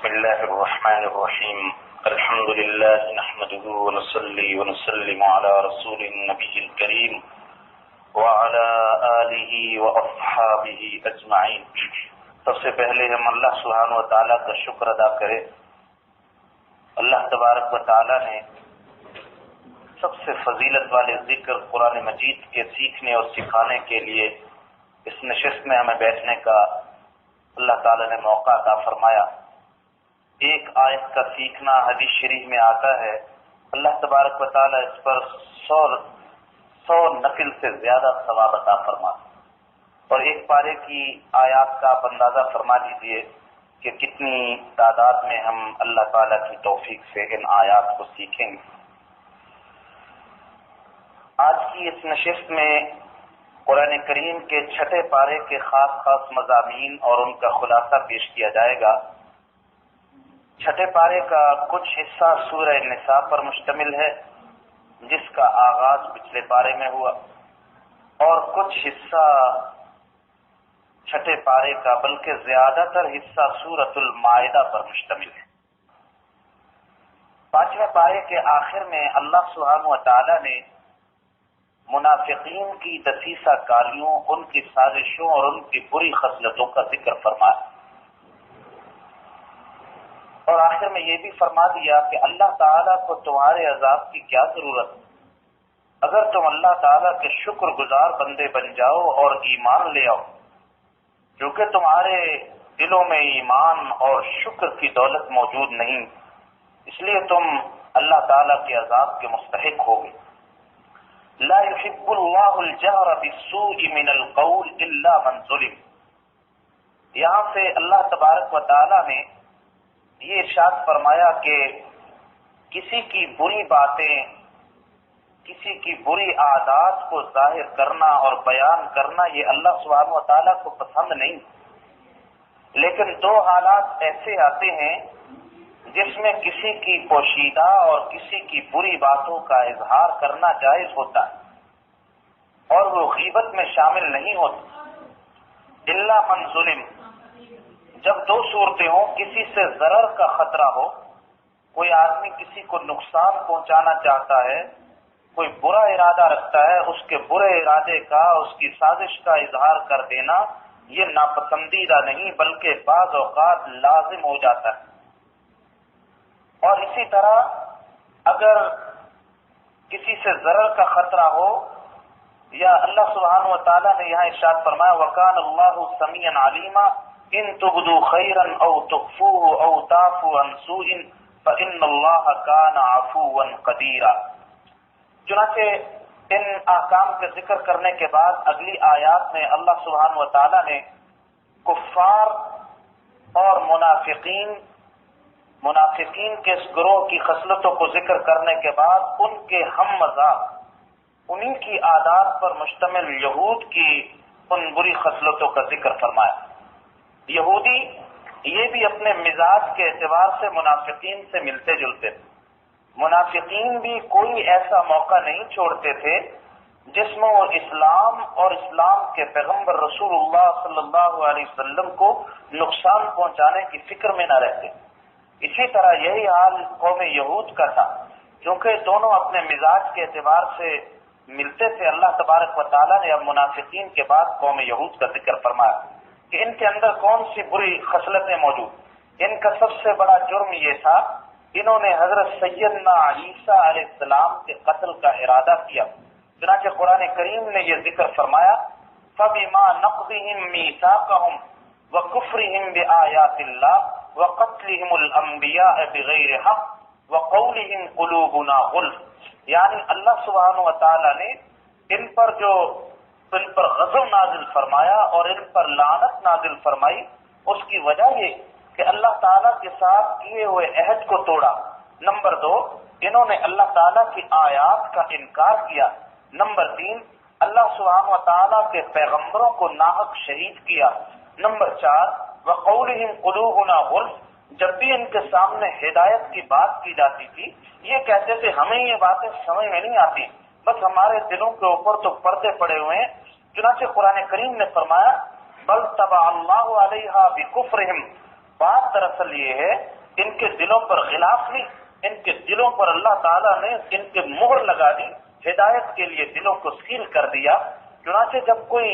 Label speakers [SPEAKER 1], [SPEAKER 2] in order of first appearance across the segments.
[SPEAKER 1] بسم الله الرحمن الرحيم. الحمد لله نحمده ونصلي ونسلم على رسول النبي الكريم وعلى آله وأصحابه أجمعين. سب سے پہلے ہم اللہ سبحانہ و تعالیٰ کا شکر ادا کریں. اللہ تبارک و تعالیٰ نے سب سے فضیلت والے ذکر قرآن مجید کے سیکھنے اور سکھانے کے لیے اس نشست میں ہمیں بیٹھنے کا اللہ تعالیٰ نے موقع عطا فرمایا. ایک آیت کا سیکھنا حدیث شریف میں آتا ہے، اللہ تبارک و تعالیٰ اس پر 100 نفل سے زیادہ ثواب عطا فرماتا. اور ایک پارے کی آیات کا آپ اندازہ فرما لیجیے کہ کتنی تعداد میں ہم اللہ تعالیٰ کی توفیق سے ان آیات کو سیکھیں گے. آج کی اس نشست میں قرآن کریم کے 6 پارے کے خاص مضامین اور ان کا خلاصہ پیش کیا جائے گا. 6 پارے کا کچھ حصہ سورہ نساء پر مشتمل ہے جس کا آغاز پچھلے پارے میں ہوا، اور کچھ حصہ 6 پارے کا بلکہ زیادہ تر حصہ سورۃ المائدہ پر مشتمل ہے. 5ویں پارے کے آخر میں اللہ سبحانہ و تعالیٰ نے منافقین کی دسیسہ کاریوں، ان کی سازشوں اور ان کی بری خصلتوں کا ذکر فرمایا، اور آخر میں یہ بھی فرما دیا کہ اللہ تعالیٰ کو تمہارے عذاب کی کیا ضرورت، اگر تم اللہ تعالیٰ کے شکر گزار بندے بن جاؤ اور ایمان لے آؤ، کیونکہ تمہارے دلوں میں ایمان اور شکر کی دولت موجود نہیں، اس لیے تم اللہ تعالیٰ کے عذاب کے مستحق ہوگے. لا يحب اللہ الجہر بالسوء من القول الا من ظلم. یہاں سے اللہ تبارک و تعالیٰ نے یہ ارشاد فرمایا کہ کسی کی بری باتیں، کسی کی بری عادات کو ظاہر کرنا اور بیان کرنا یہ اللہ سبحانہ و تعالیٰ کو پسند نہیں. لیکن 2 حالات ایسے آتے ہیں جس میں کسی کی پوشیدہ اور کسی کی بری باتوں کا اظہار کرنا جائز ہوتا ہے اور وہ غیبت میں شامل نہیں ہوتا. الا من ظلم، جب 2 صورتیں ہوں، کسی سے ضرر کا خطرہ ہو، کوئی آدمی کسی کو نقصان پہنچانا چاہتا ہے، کوئی برا ارادہ رکھتا ہے، اس کے برے ارادے کا، اس کی سازش کا اظہار کر دینا یہ ناپسندیدہ نہیں بلکہ بعض اوقات لازم ہو جاتا ہے. اور اسی طرح اگر کسی سے ضرر کا خطرہ ہو، یا اللہ سبحانہ و تعالیٰ نے یہاں ارشاد فرمایا وَكَانَ اللَّهُ سَمِيعًا عَلِيمًا إِن تُبْدُوا خَيْرًا أَوْ تُخْفُوهُ أَوْ تَعْفُوا عَن سُوءٍ فَإِنَّ اللَّهَ كَانَ عَفُوًّا قَدِيرًا. چنانچہ ان احکام کے ذکر کرنے کے بعد اگلی آیات میں اللہ سبحانہ و تعالیٰ نے کفار اور منافقین کے اس گروہ کی خصلتوں کو ذکر کرنے کے بعد ان کے ہم مذاق، انہی کی عادات پر مشتمل یہود کی ان بری خصلتوں کا ذکر فرمایا. یہودی یہ بھی اپنے مزاج کے اعتبار سے منافقین سے ملتے جلتے تھے. منافقین بھی کوئی ایسا موقع نہیں چھوڑتے تھے جس میں وہ اسلام اور اسلام کے پیغمبر رسول اللہ صلی اللہ علیہ وسلم کو نقصان پہنچانے کی فکر میں نہ رہتے. اسی طرح یہی حال قوم یہود کا تھا، کیونکہ دونوں اپنے مزاج کے اعتبار سے ملتے تھے. اللہ تبارک و تعالیٰ نے اب منافقین کے بعد قوم یہود کا ذکر فرمایا کہ ان کے اندر کون سی بری خصلتیں موجود. ان کا سب سے بڑا جرم یہ تھا، انہوں نے حضرت سیدنا عیسیٰ علیہ السلام کے قتل کا ارادہ کیا. چنانچہ قرآن کریم نے یہ ذکر فرمایا فَبِمَا نَقْضِهِمْ مِيثَاقَهُمْ وَكُفْرِهِمْ بِآيَاتِ اللَّهِ وَقَتْلِهِمُ الْأَنْبِيَاءَ بِغَيْرِ حَقٍّ وَقَوْلِهِمْ قُلُوبُنَا غُلْفٌ. یعنی اللہ سبحانہ و تعالیٰ نے ان پر غضب نازل فرمایا اور ان پر لعنت نازل فرمائی. اس کی وجہ یہ کہ اللہ تعالیٰ کے ساتھ کیے ہوئے عہد کو توڑا. نمبر 2، انہوں نے اللہ تعالیٰ کی آیات کا انکار کیا. نمبر 3، اللہ سبحانہ و تعالیٰ کے پیغمبروں کو ناحق شہید کیا. نمبر 4، وَقَوْلِهِمْ قُلُوبُنَا غُلْفٌ، جب بھی ان کے سامنے ہدایت کی بات کی جاتی تھی یہ کہتے تھے ہمیں یہ باتیں سمجھ میں نہیں آتی، بس ہمارے دلوں کے اوپر تو پردے پڑے ہوئے ہیں. چنانچہ قرآن کریم نے فرمایا بل طبع اللہ علیہا بکفرہم بات دراصل یہ ہے ان کے دلوں پر غلاف نہیں، ان کے دلوں پر اللہ تعالیٰ نے ان کے مہر لگا دی، ہدایت کے لیے دلوں کو سیل کر دیا۔ چنانچہ جب کوئی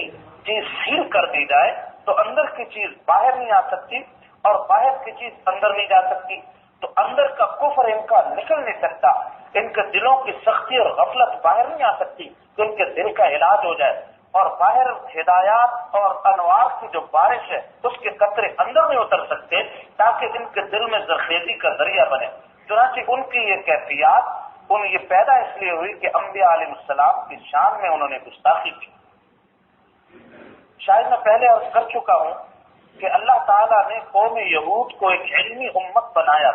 [SPEAKER 1] چیز سیل کر دی جائے تو اندر کی چیز باہر نہیں آ سکتی اور باہر کی چیز اندر نہیں جا سکتی، تو اندر کا کفر ان کا نکل نہیں سکتا، ان کے دلوں کی سختی اور غفلت باہر نہیں آ سکتی کہ ان کے دل کا علاج ہو جائے، اور باہر ہدایات اور انوار کی جو بارش ہے اس کے قطرے اندر نہیں اتر سکتے تاکہ ان کے دل میں زرخیزی کا ذریعہ بنے۔ چنانچہ ان کی یہ کیفیات یہ پیدا اس لیے ہوئی کہ انبیاء علیہ السلام کی شان میں انہوں نے گستاخی کی۔ شاید میں پہلے عرض کر چکا ہوں کہ اللہ تعالیٰ نے قوم یہود کو ایک علمی امت بنایا،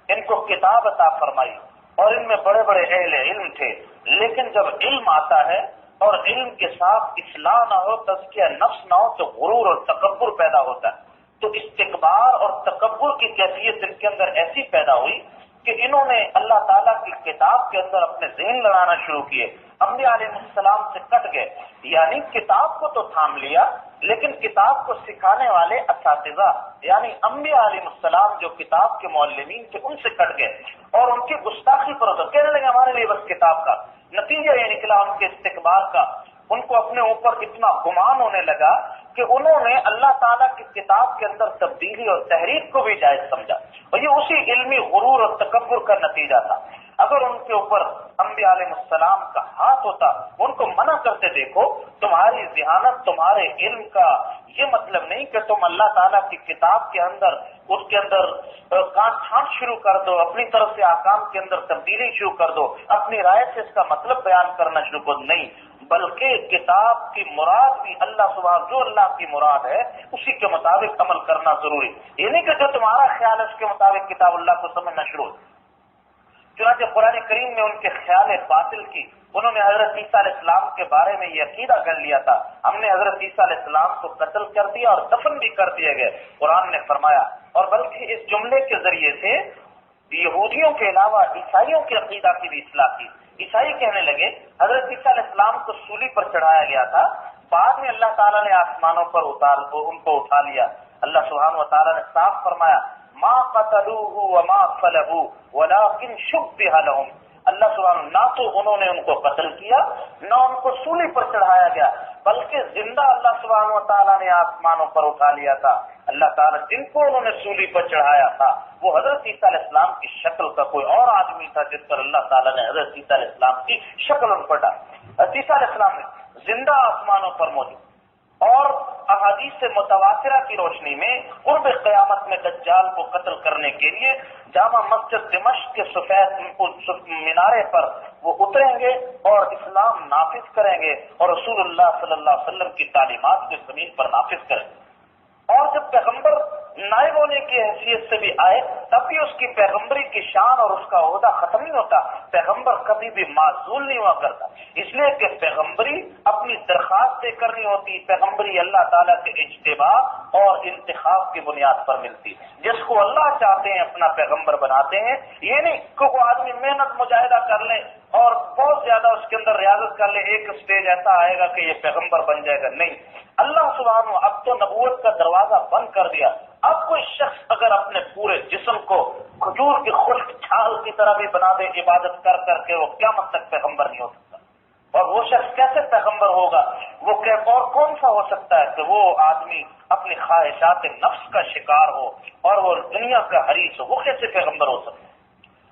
[SPEAKER 1] ان کو کتاب عطا فرمائی اور ان میں بڑے بڑے اہل علم تھے، لیکن جب علم آتا ہے اور علم کے ساتھ اصلاح نہ ہو، تزکیہ نفس نہ ہو، تو غرور اور تکبر پیدا ہوتا ہے۔ تو استکبار اور تکبر کی کیفیت ان کے اندر ایسی پیدا ہوئی کہ انہوں نے اللہ تعالیٰ کی کتاب کے اندر اپنے ذہن لڑانا شروع کیے، انبیاء علیہ السلام سے کٹ گئے، یعنی کتاب کو تو تھام لیا لیکن کتاب کو سکھانے والے اساتذہ یعنی انبیاء علیہ السلام جو کتاب کے معلمین تھے ان سے کٹ گئے اور ان کی گستاخی پر ہوتا، کہنے لگے ہمارے لیے بس کتاب کا۔ نتیجہ یہ نکلا ان کے استکبار کا، ان کو اپنے اوپر اتنا گمان ہونے لگا کہ انہوں نے اللہ تعالیٰ کی کتاب کے اندر تبدیلی اور تحریف کو بھی جائز سمجھا، اور یہ اسی علمی غرور اور تکبر کا نتیجہ تھا۔ اگر ان کے اوپر انبیاء علیہ السلام کا ہاتھ ہوتا، ان کو منع کرتے، دیکھو تمہاری ذہانت تمہارے علم کا یہ مطلب نہیں کہ تم اللہ تعالیٰ کی کتاب کے اندر اس کے اندر کانٹ چھانٹ شروع کر دو، اپنی طرف سے احکام کے اندر تبدیلی شروع کر دو، اپنی رائے سے اس کا مطلب بیان کرنا شروع کر دو، نہیں، بلکہ کتاب کی مراد بھی اللہ سبحانہ جو اللہ کی مراد ہے اسی کے مطابق عمل کرنا ضروری، یہ نہیں کہ جو تمہارا خیال ہے اس کے مطابق کتاب اللہ کو سمجھنا شروع۔ چنانچہ قرآن کریم میں ان کے خیال باطل کی، انہوں نے حضرت عیسیٰ علیہ السلام کے بارے میں یہ عقیدہ کر لیا تھا ہم نے حضرت عیسیٰ علیہ السلام کو قتل کر دیا اور دفن بھی کر دیے گئے، قرآن نے فرمایا، اور بلکہ اس جملے کے ذریعے سے یہودیوں کے علاوہ عیسائیوں کے عقیدہ کی بھی اصلاح کی۔ عیسائی کہنے لگے حضرت عیسیٰ علیہ السلام کو سولی پر چڑھایا گیا تھا، بعد میں اللہ تعالیٰ نے آسمانوں پر ان کو اٹھا لیا۔ اللہ سبحانہ و تعالیٰ نے صاف فرمایا ما قتلوه وما صلبوه ولكن شبه لهم، اللہ سبحانہ نہ تو انہوں نے ان کو قتل کیا نہ ان کو سولی پر چڑھایا گیا، بلکہ زندہ اللہ سبحانہ و تعالیٰ نے آسمانوں پر اٹھا لیا تھا۔ اللہ تعالیٰ جن کو انہوں نے سولی پر چڑھایا تھا وہ حضرت عیسیٰ علیہ السلام کی شکل کا کوئی اور آدمی تھا جس پر اللہ تعالیٰ نے حضرت عیسیٰ علیہ السلام کی شکل ان پر ڈالی۔ حضرت عیسیٰ علیہ السلام نے زندہ آسمانوں پر موجود اور احادیث متواترہ کی روشنی میں قرب قیامت میں دجال کو قتل کرنے کے لیے جامع مسجد دمشق کے سفید مینارے پر وہ اتریں گے اور اسلام نافذ کریں گے اور رسول اللہ صلی اللہ علیہ وسلم کی تعلیمات کو زمین پر نافذ کریں گے۔ اور جب پیغمبر نائب ہونے کی حیثیت سے بھی آئے تب بھی اس کی پیغمبری کی شان اور اس کا عہدہ ختم نہیں ہوتا، پیغمبر کبھی بھی معزول نہیں ہوا کرتا، اس لیے کہ پیغمبری اپنی درخواست دے کر نہیں ہوتی، پیغمبری اللہ تعالیٰ کے اجتباء اور انتخاب کی بنیاد پر ملتی، جس کو اللہ چاہتے ہیں اپنا پیغمبر بناتے ہیں۔ یہ نہیں کہ وہ آدمی محنت مجاہدہ کر لے اور بہت زیادہ اس کے اندر ریاضت کر لے، ایک اسٹیج ایسا آئے گا کہ یہ پیغمبر بن جائے گا، نہیں، اللہ سبحانہ اب تو نبوت کا دروازہ بند کر دیا۔ اب کوئی شخص اگر اپنے پورے جسم کو کھجور کی خشک چھال کی طرح بھی بنا دے عبادت کر کر کے، وہ قیامت تک پیغمبر نہیں ہو سکتا، اور وہ شخص کیسے پیغمبر ہوگا؟ وہ اور کون سا ہو سکتا ہے کہ وہ آدمی اپنی خواہشات نفس کا شکار ہو اور وہ دنیا کا حریص ہو، وہ کیسے پیغمبر ہو سکتا ہے؟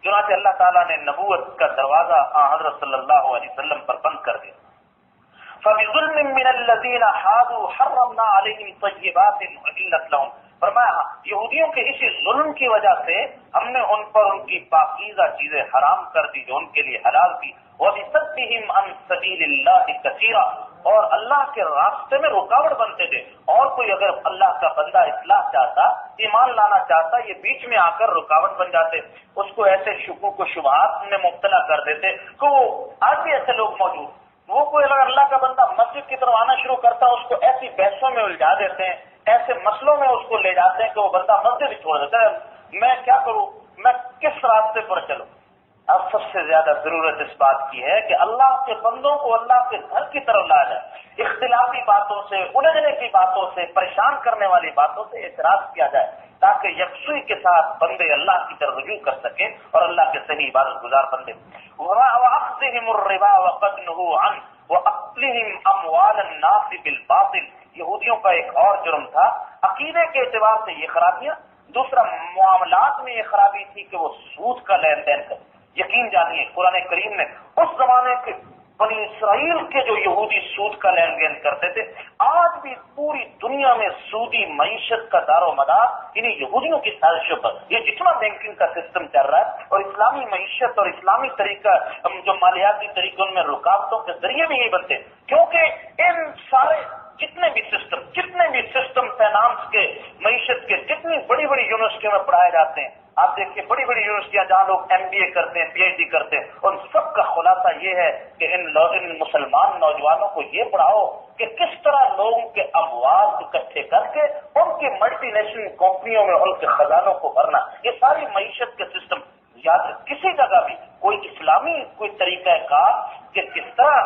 [SPEAKER 1] چنانچہ اللہ تعالیٰ نے نبوت کا دروازہ حضرت صلی اللہ علیہ وسلم پر بند کر دیا۔ فَبِظُلْمٍ مِّنَ الَّذِينَ حَادُوا حَرَّمْنَا عَلَيْهِمْ طَيِّبَاتٍ أُحِلَّتْ لَهُمْ، فرمایا یہودیوں کے اسی ظلم کی وجہ سے ہم نے ان پر ان کی پاکیزہ چیزیں حرام کر دی جو ان کے لیے حلال تھی، وَبِصَدِّهِمْ عَن سَبِيلِ اللَّهِ كَثِيرًا، اور اللہ کے راستے میں رکاوٹ بنتے تھے، اور کوئی اگر اللہ کا بندہ اصلاح چاہتا، ایمان لانا چاہتا، یہ بیچ میں آ کر رکاوٹ بن جاتے، اس کو ایسے شکوک و شبہات میں مبتلا کر دیتے کہ وہ آج بھی ایسے لوگ موجود، وہ کوئی اگر اللہ کا بندہ مسجد کی طرف آنا شروع کرتا اس کو ایسی بحثوں میں الجھا دیتے ہیں، ایسے مسئلوں میں اس کو لے جاتے ہیں کہ وہ بندہ مسجد ہی چھوڑ دیتا ہے، میں کیا کروں، میں کس راستے پر چلوں؟ اب سب سے زیادہ ضرورت اس بات کی ہے کہ اللہ کے بندوں کو اللہ کے گھر کی طرف لایا جائے، اختلافی باتوں سے، الجھنے کی باتوں سے، پریشان کرنے والی باتوں سے اعتراض کیا جائے، تاکہ یکسوئی کے ساتھ بندے اللہ کی طرف رجوع کر سکیں اور اللہ کے صحیح عبادت گزار بندے. وَأَخْذِهِمُ الرِّبَا وَقَدْ نُهُوا عَنْهُ وَأَكْلِهِمْ أَمْوَالَ النَّاسِ بِالْبَاطِلِ. یہودیوں کا ایک اور جرم تھا عقیدے کے اعتبار سے یہ خرابیاں، دوسرا معاملات میں یہ خرابی تھی کہ وہ سود کا لین دین کر. یقین جانیے قرآن کریم نے اس زمانے کے بنی اسرائیل کے جو یہودی سود کا لین دین کرتے تھے، آج بھی پوری دنیا میں سودی معیشت کا دار و مدار انہیں یہودیوں کی سازشوں پر. یہ جتنا بینکنگ کا سسٹم چل رہا ہے اور اسلامی معیشت اور اسلامی طریقہ جو مالیاتی طریقوں میں رکاوٹوں کے ذریعے بھی یہی بنتے، کیونکہ ان سارے جتنے بھی سسٹم فائنانس کے، معیشت کے، جتنی بڑی بڑی یونیورسٹیوں میں پڑھائے جاتے ہیں، آپ دیکھیے بڑی بڑی یونیورسٹیاں جہاں لوگ MBA کرتے ہیں، PhD کرتے ہیں، ان سب کا خلاصہ یہ ہے کہ ان مسلمان نوجوانوں کو یہ پڑھاؤ کہ کس طرح لوگوں کے اموال اکٹھے کر کے ان کی ملٹی نیشنل کمپنیوں میں ان کے خزانوں کو بھرنا. یہ ساری معیشت کے سسٹم یاد کسی جگہ بھی کوئی اسلامی کوئی طریقہ کار کہ کس طرح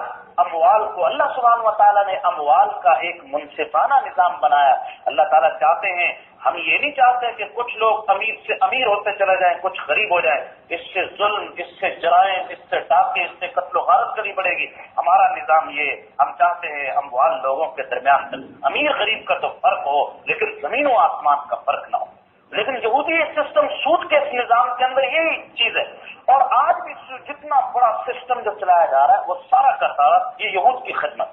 [SPEAKER 1] اموال کو اللہ سبحانہ و تعالیٰ نے اموال کا ایک منصفانہ نظام بنایا. اللہ تعالیٰ چاہتے ہیں، ہم یہ نہیں چاہتے کہ کچھ لوگ امیر سے امیر ہوتے چلے جائیں، کچھ غریب ہو جائیں. اس سے ظلم، اس سے جرائم، اس سے ڈاکے، اس سے قتل و غارت کرنی پڑے گی. ہمارا نظام یہ، ہم چاہتے ہیں اموال لوگوں کے درمیان امیر غریب کا تو فرق ہو لیکن زمین و آسمان کا فرق نہ ہو. لیکن یہودی سسٹم سود کے اس نظام کے اندر یہی چیز ہے. اور آج بھی جتنا بڑا سسٹم جو چلایا جا رہا ہے وہ سارا کا سارا یہ یہود کی خدمت،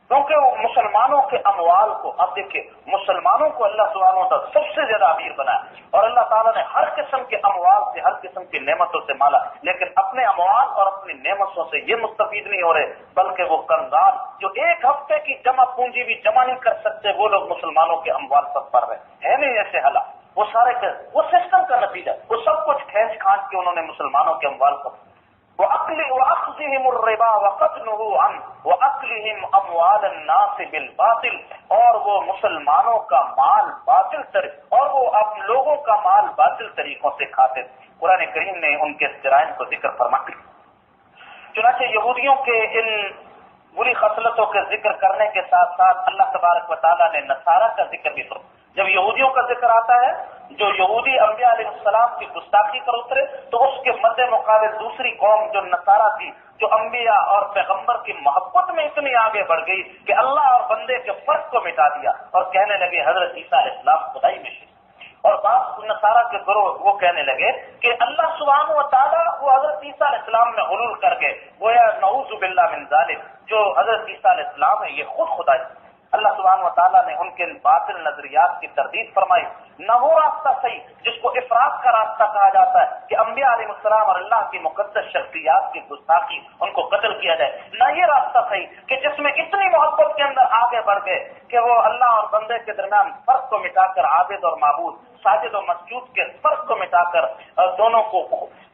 [SPEAKER 1] کیونکہ وہ مسلمانوں کے اموال کو، اب دیکھیں مسلمانوں کو اللہ سبحانہ و تعالیٰ سب سے زیادہ امیر بنایا اور اللہ تعالیٰ نے ہر قسم کے اموال سے، ہر قسم کی نعمتوں سے مالا، لیکن اپنے اموال اور اپنی نعمتوں سے یہ مستفید نہیں ہو رہے، بلکہ وہ کنگال جو ایک ہفتے کی جمع پونجی بھی جمع نہیں کر سکتے، وہ لوگ مسلمانوں کے اموال سب پر رہے ہیں. نہیں ایسے حالات، وہ سارے وہ سسٹم کا نتیجہ، وہ سب کچھ کھینچ کھانچ کے انہوں نے مسلمانوں کے اموال کو. وَأَخْذِهِمُ الرِّبَا وَقَدْ نُهُوا عَنْهُ وَأَكْلِهِمْ أَمْوَالَ النَّاسِ بِالْبَاطِلِ. اور وہ مسلمانوں کا مال باطل طریق اور وہ اپنے لوگوں کا مال باطل طریقوں سے کھاتے. قرآن کریم نے ان کے جرائم کو ذکر فرمایا. چنانچہ یہودیوں کے ان بری خصلتوں کے ذکر کرنے کے ساتھ ساتھ اللہ تبارک و تعالیٰ نے نصارہ کا ذکر بھی فرمایا. جب یہودیوں کا ذکر آتا ہے، جو یہودی انبیاء علیہ السلام کی گستاخی پر اترے، تو اس کے مد مقابل دوسری قوم جو نصارہ تھی، جو انبیاء اور پیغمبر کی محبت میں اتنی آگے بڑھ گئی کہ اللہ اور بندے کے فرق کو مٹا دیا اور کہنے لگے حضرت عیسیٰ علیہ السلام خدائی میں شریک. اور بعض نصارہ کے گروہ وہ کہنے لگے کہ اللہ سبحانہ و تعالیٰ وہ حضرت عیسیٰ علیہ السلام میں غلول کر کے گویا نعوذ باللہ من ذالک، جو حضرت عیسیٰ علیہ السلام ہے یہ خود خدا ہے. اللہ سبحانہ و تعالیٰ نے ان کے باطل نظریات کی تردید فرمائی. نہ وہ راستہ صحیح جس کو افراط کا راستہ کہا جاتا ہے کہ انبیاء علیہ السلام اور اللہ کی مقدس شخصیات کی گستاخی، ان کو قتل کیا جائے. نہ یہ راستہ صحیح کہ جس میں اتنی محبت کے اندر آگے بڑھ گئے کہ وہ اللہ اور بندے کے درمیان فرق کو مٹا کر عابد اور معبود، ساجد و مسجود کے فرق کو مٹا کر دونوں کو،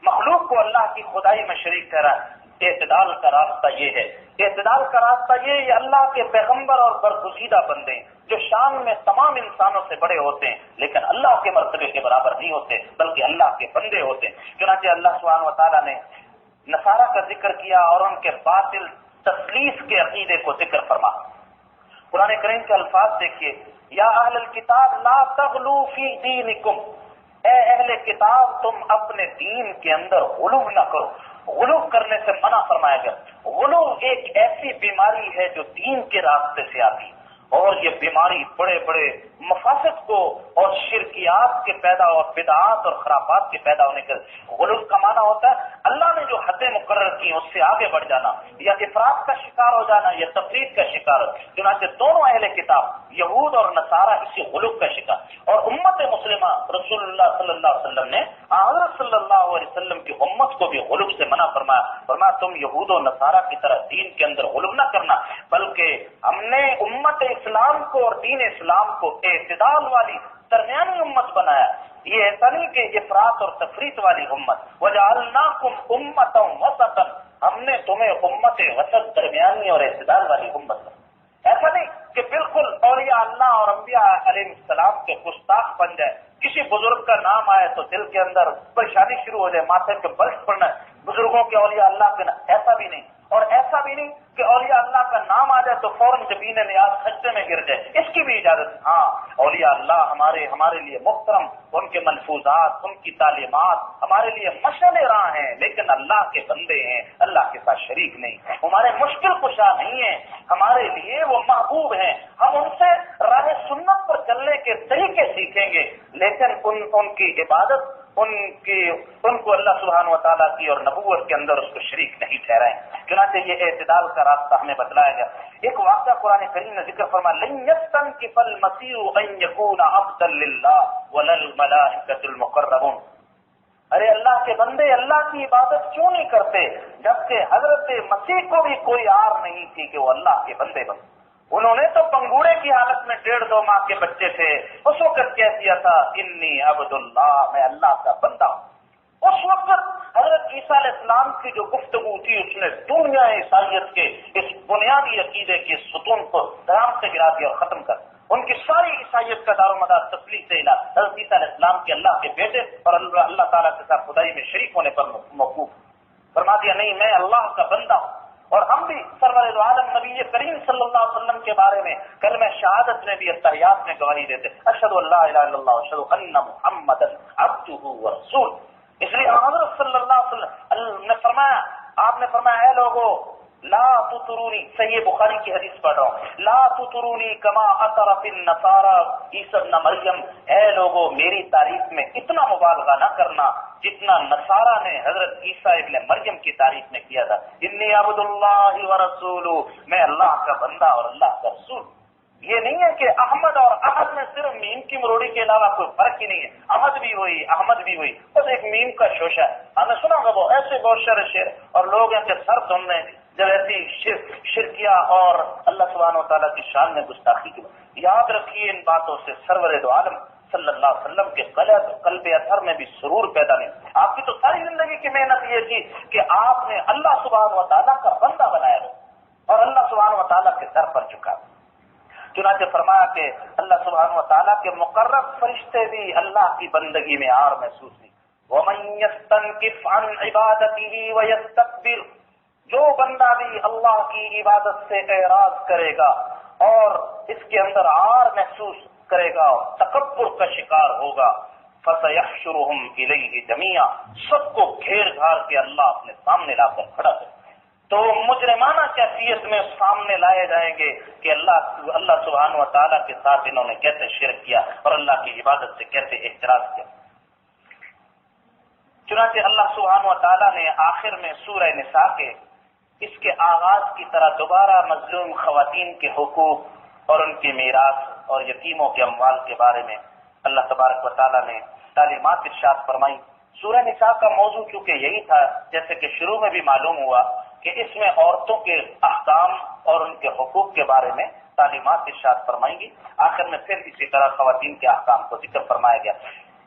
[SPEAKER 1] مخلوق کو اللہ کی خدائی میں شریک ٹھہرائے. اعتدال کا راستہ یہ ہے، اعتدال کا راستہ یہ اللہ کے پیغمبر اور برگزیدہ بندے جو شان میں تمام انسانوں سے بڑے ہوتے ہیں لیکن اللہ کے مرتبے کے برابر نہیں ہوتے بلکہ اللہ کے بندے ہوتے ہیں. چنانچہ اللہ سبحانہ و تعالیٰ نے نصارہ کا ذکر کیا اور ان کے باطل تثلیث کے عقیدے کو ذکر فرما. قرآن کریم کے الفاظ دیکھیے، یا اہل الکتاب لا تغلوا فی دینکم، اے اہل کتاب تم اپنے دین کے اندر غلو نہ کرو. غلو کرنے سے منع فرمایا گیا. غلو ایک ایسی بیماری ہے جو دین کے راستے سے آتی اور یہ بیماری بڑے بڑے مفاسد کو اور شرکیات کے پیدا اور بدعات اور خرافات کے پیدا ہونے کے. غلو کا معنی ہوتا ہے اللہ نے جو حدیں مقرر کی اس سے آگے بڑھ جانا، یا افراط کا شکار ہو جانا یا تفریط کا شکار. چنانچہ دونوں اہل کتاب یہود اور نصارہ اسی غلو کا شکار. اور امت مسلمہ رسول اللہ صلی اللہ علیہ وسلم نے حضرت صلی اللہ علیہ وسلم کی امت کو بھی غلو سے منع فرمایا تم یہود و نصارہ کی طرح دین کے اندر غلو نہ کرنا، بلکہ ہم نے امت اسلام کو اور دین اسلام کو اعتدال والی درمیانی امت بنایا. یہ ایسا نہیں کہ افراط اور تفریط والی امت. وَجَعَلْنَاكُمْ أُمَّةً وَسَطًا، ہم نے تمہیں امت وسط درمیانی اور اعتدال والی امت بنایا. ایسا نہیں کہ بالکل اولیاء اللہ اور انبیاء علیہ السلام کے گستاخ بن جائے. کسی بزرگ کا نام آئے تو دل کے اندر پریشانی شروع ہو جائے، ماتھے پہ بلش پڑنا ہے بزرگوں کے اولیاء اللہ کے نام. ایسا بھی نہیں. اور ایسا بھی نہیں کہ اولیاء اللہ کا نام آ جائے تو فوراً جبین نیاز سجدے میں گر جائے، اس کی بھی اجازت۔ ہاں، اولیاء اللہ ہمارے لیے محترم، ان کے ملفوظات، ان کی تعلیمات ہمارے لیے مشعل راہ ہیں، لیکن اللہ کے بندے ہیں، اللہ کے ساتھ شریک نہیں، ہمارے مشکل کشا نہیں ہیں، ہمارے لیے وہ محبوب ہیں۔ ہم ان سے راہ سنت پر چلنے کے طریقے سیکھیں گے، لیکن ان کی عبادت ان کو اللہ سبحانہ و تعالیٰ کی اور نبوت کے اندر اس کو شریک نہیں ٹھہرائیں۔ چنانچہ یہ اعتدال کا راستہ ہمیں بتلایا گیا۔ ایک واقعہ قرآن کریم نے ذکر فرمایا، لن يستنكف المسيح ان يكون عبدا لله ولا الملائكة المقربون۔ ارے اللہ کے بندے اللہ کی عبادت کیوں نہیں کرتے، جبکہ حضرت مسیح کو بھی کوئی آر نہیں تھی کہ وہ اللہ کے بندے بن۔ انہوں نے تو پنگوڑے کی حالت میں 1.5-2 ماہ کے بچے تھے، اس وقت کہہ دیا تھا انی عبد اللہ، میں اللہ کا بندہ ہوں۔ اس وقت حضرت عیسیٰ علیہ السلام کی جو گفتگو تھی اس نے دنیا عیسائیت کے اس بنیادی عقیدے کے ستون کو دھرام سے گرا دیا اور ختم کر ان کی ساری عیسائیت کا دار و مدار تسلیح سے علا حضرت عیسیٰ علیہ السلام کے اللہ کے بیٹے اور اللہ تعالیٰ کے ساتھ خدائی میں شریک ہونے پر موقوف فرما دیا، نہیں میں اللہ کا بندہ ہوں۔ اور ہم بھی سرور عالم نبی کریم صلی اللہ علیہ وسلم کے بارے میں کلمہ شہادت میں بھی اتحیات میں گواہی دیتے، اشہد ان لا الہ الا اللہ اشہد ان محمدا عبدہ ورسولہ۔ اس لیے حضرت صلی اللہ علیہ وسلم نے فرمایا، آپ نے فرمایا، اے لوگو لا تطرونی، صحیح بخاری کی حدیث پڑھ رہا ہوں، لا تطرونی کما اطرت النصارى عیسی ابن مریم، اے لوگو میری تعریف میں اتنا مبالغہ نہ کرنا جتنا نصارہ نے حضرت عیسیٰ ابن مریم کی تعریف میں کیا تھا، انی عبد اللہ ورسولہ، میں اللہ کا بندہ اور اللہ کا رسول۔ یہ نہیں ہے کہ احمد اور احد میں صرف میم کی مروڑی کے علاوہ کوئی فرق ہی نہیں ہے، احمد بھی ہوئی احمد بھی ہوئی، بس ایک میم کا شوشہ ہے۔ ہم نے سنا ہوگا وہ ایسے بہت شعر اور لوگ ہیں کہ سر سن رہے ہیں جب ایسی شرکیہ اور اللہ سبحانہ و تعالیٰ کی شان میں گستاخی کی۔ یاد رکھیے ان باتوں سے سرور دو عالم صلی اللہ علیہ وسلم کے قلب اطہر میں بھی سرور پیدا نہیں۔ آپ کی تو ساری زندگی کی محنت یہ تھی کہ آپ نے اللہ سبحانہ و تعالیٰ کا بندہ بنایا اور اللہ سبحانہ و تعالیٰ کے در پر چکا۔ چنانچہ فرمایا کہ اللہ سبحانہ و تعالیٰ کے مقرب فرشتے بھی اللہ کی بندگی میں آر محسوس نہیں۔ وَمَن يَسْتَنكِفْ عَنْ عِبَادَتِهِ وَيَسْتَكْبِرْ، جو بندہ بھی اللہ کی عبادت سے اعراض کرے گا اور اس کے اندر آر محسوس کرے گا اور تکبر کا شکار ہوگا، فَسَيَحْشُرُهُمْ إِلَيْهِ جَمِيعًا، سب کو گھیر گھار کے اللہ اپنے سامنے لا کر کھڑا کرے تو مجرمانہ کیفیت میں سامنے لائے جائیں گے کہ اللہ سبحانہ و تعالیٰ کے ساتھ انہوں نے کیسے شرک کیا اور اللہ کی عبادت سے کیسے اعتراض کیا۔ چنانچہ اللہ سبحانہ و تعالیٰ نے آخر میں سورہ نساء کے اس کے آغاز کی طرح دوبارہ مظلوم خواتین کے حقوق اور ان کی میراث اور یتیموں کے اموال کے بارے میں اللہ تبارک و تعالیٰ نے تعلیمات ارشاد فرمائی۔ سورہ نساء کا موضوع چونکہ یہی تھا، جیسے کہ شروع میں بھی معلوم ہوا کہ اس میں عورتوں کے احکام اور ان کے حقوق کے بارے میں تعلیمات ارشاد فرمائیں گی، آخر میں پھر اسی طرح خواتین کے احکام کو ذکر فرمایا گیا۔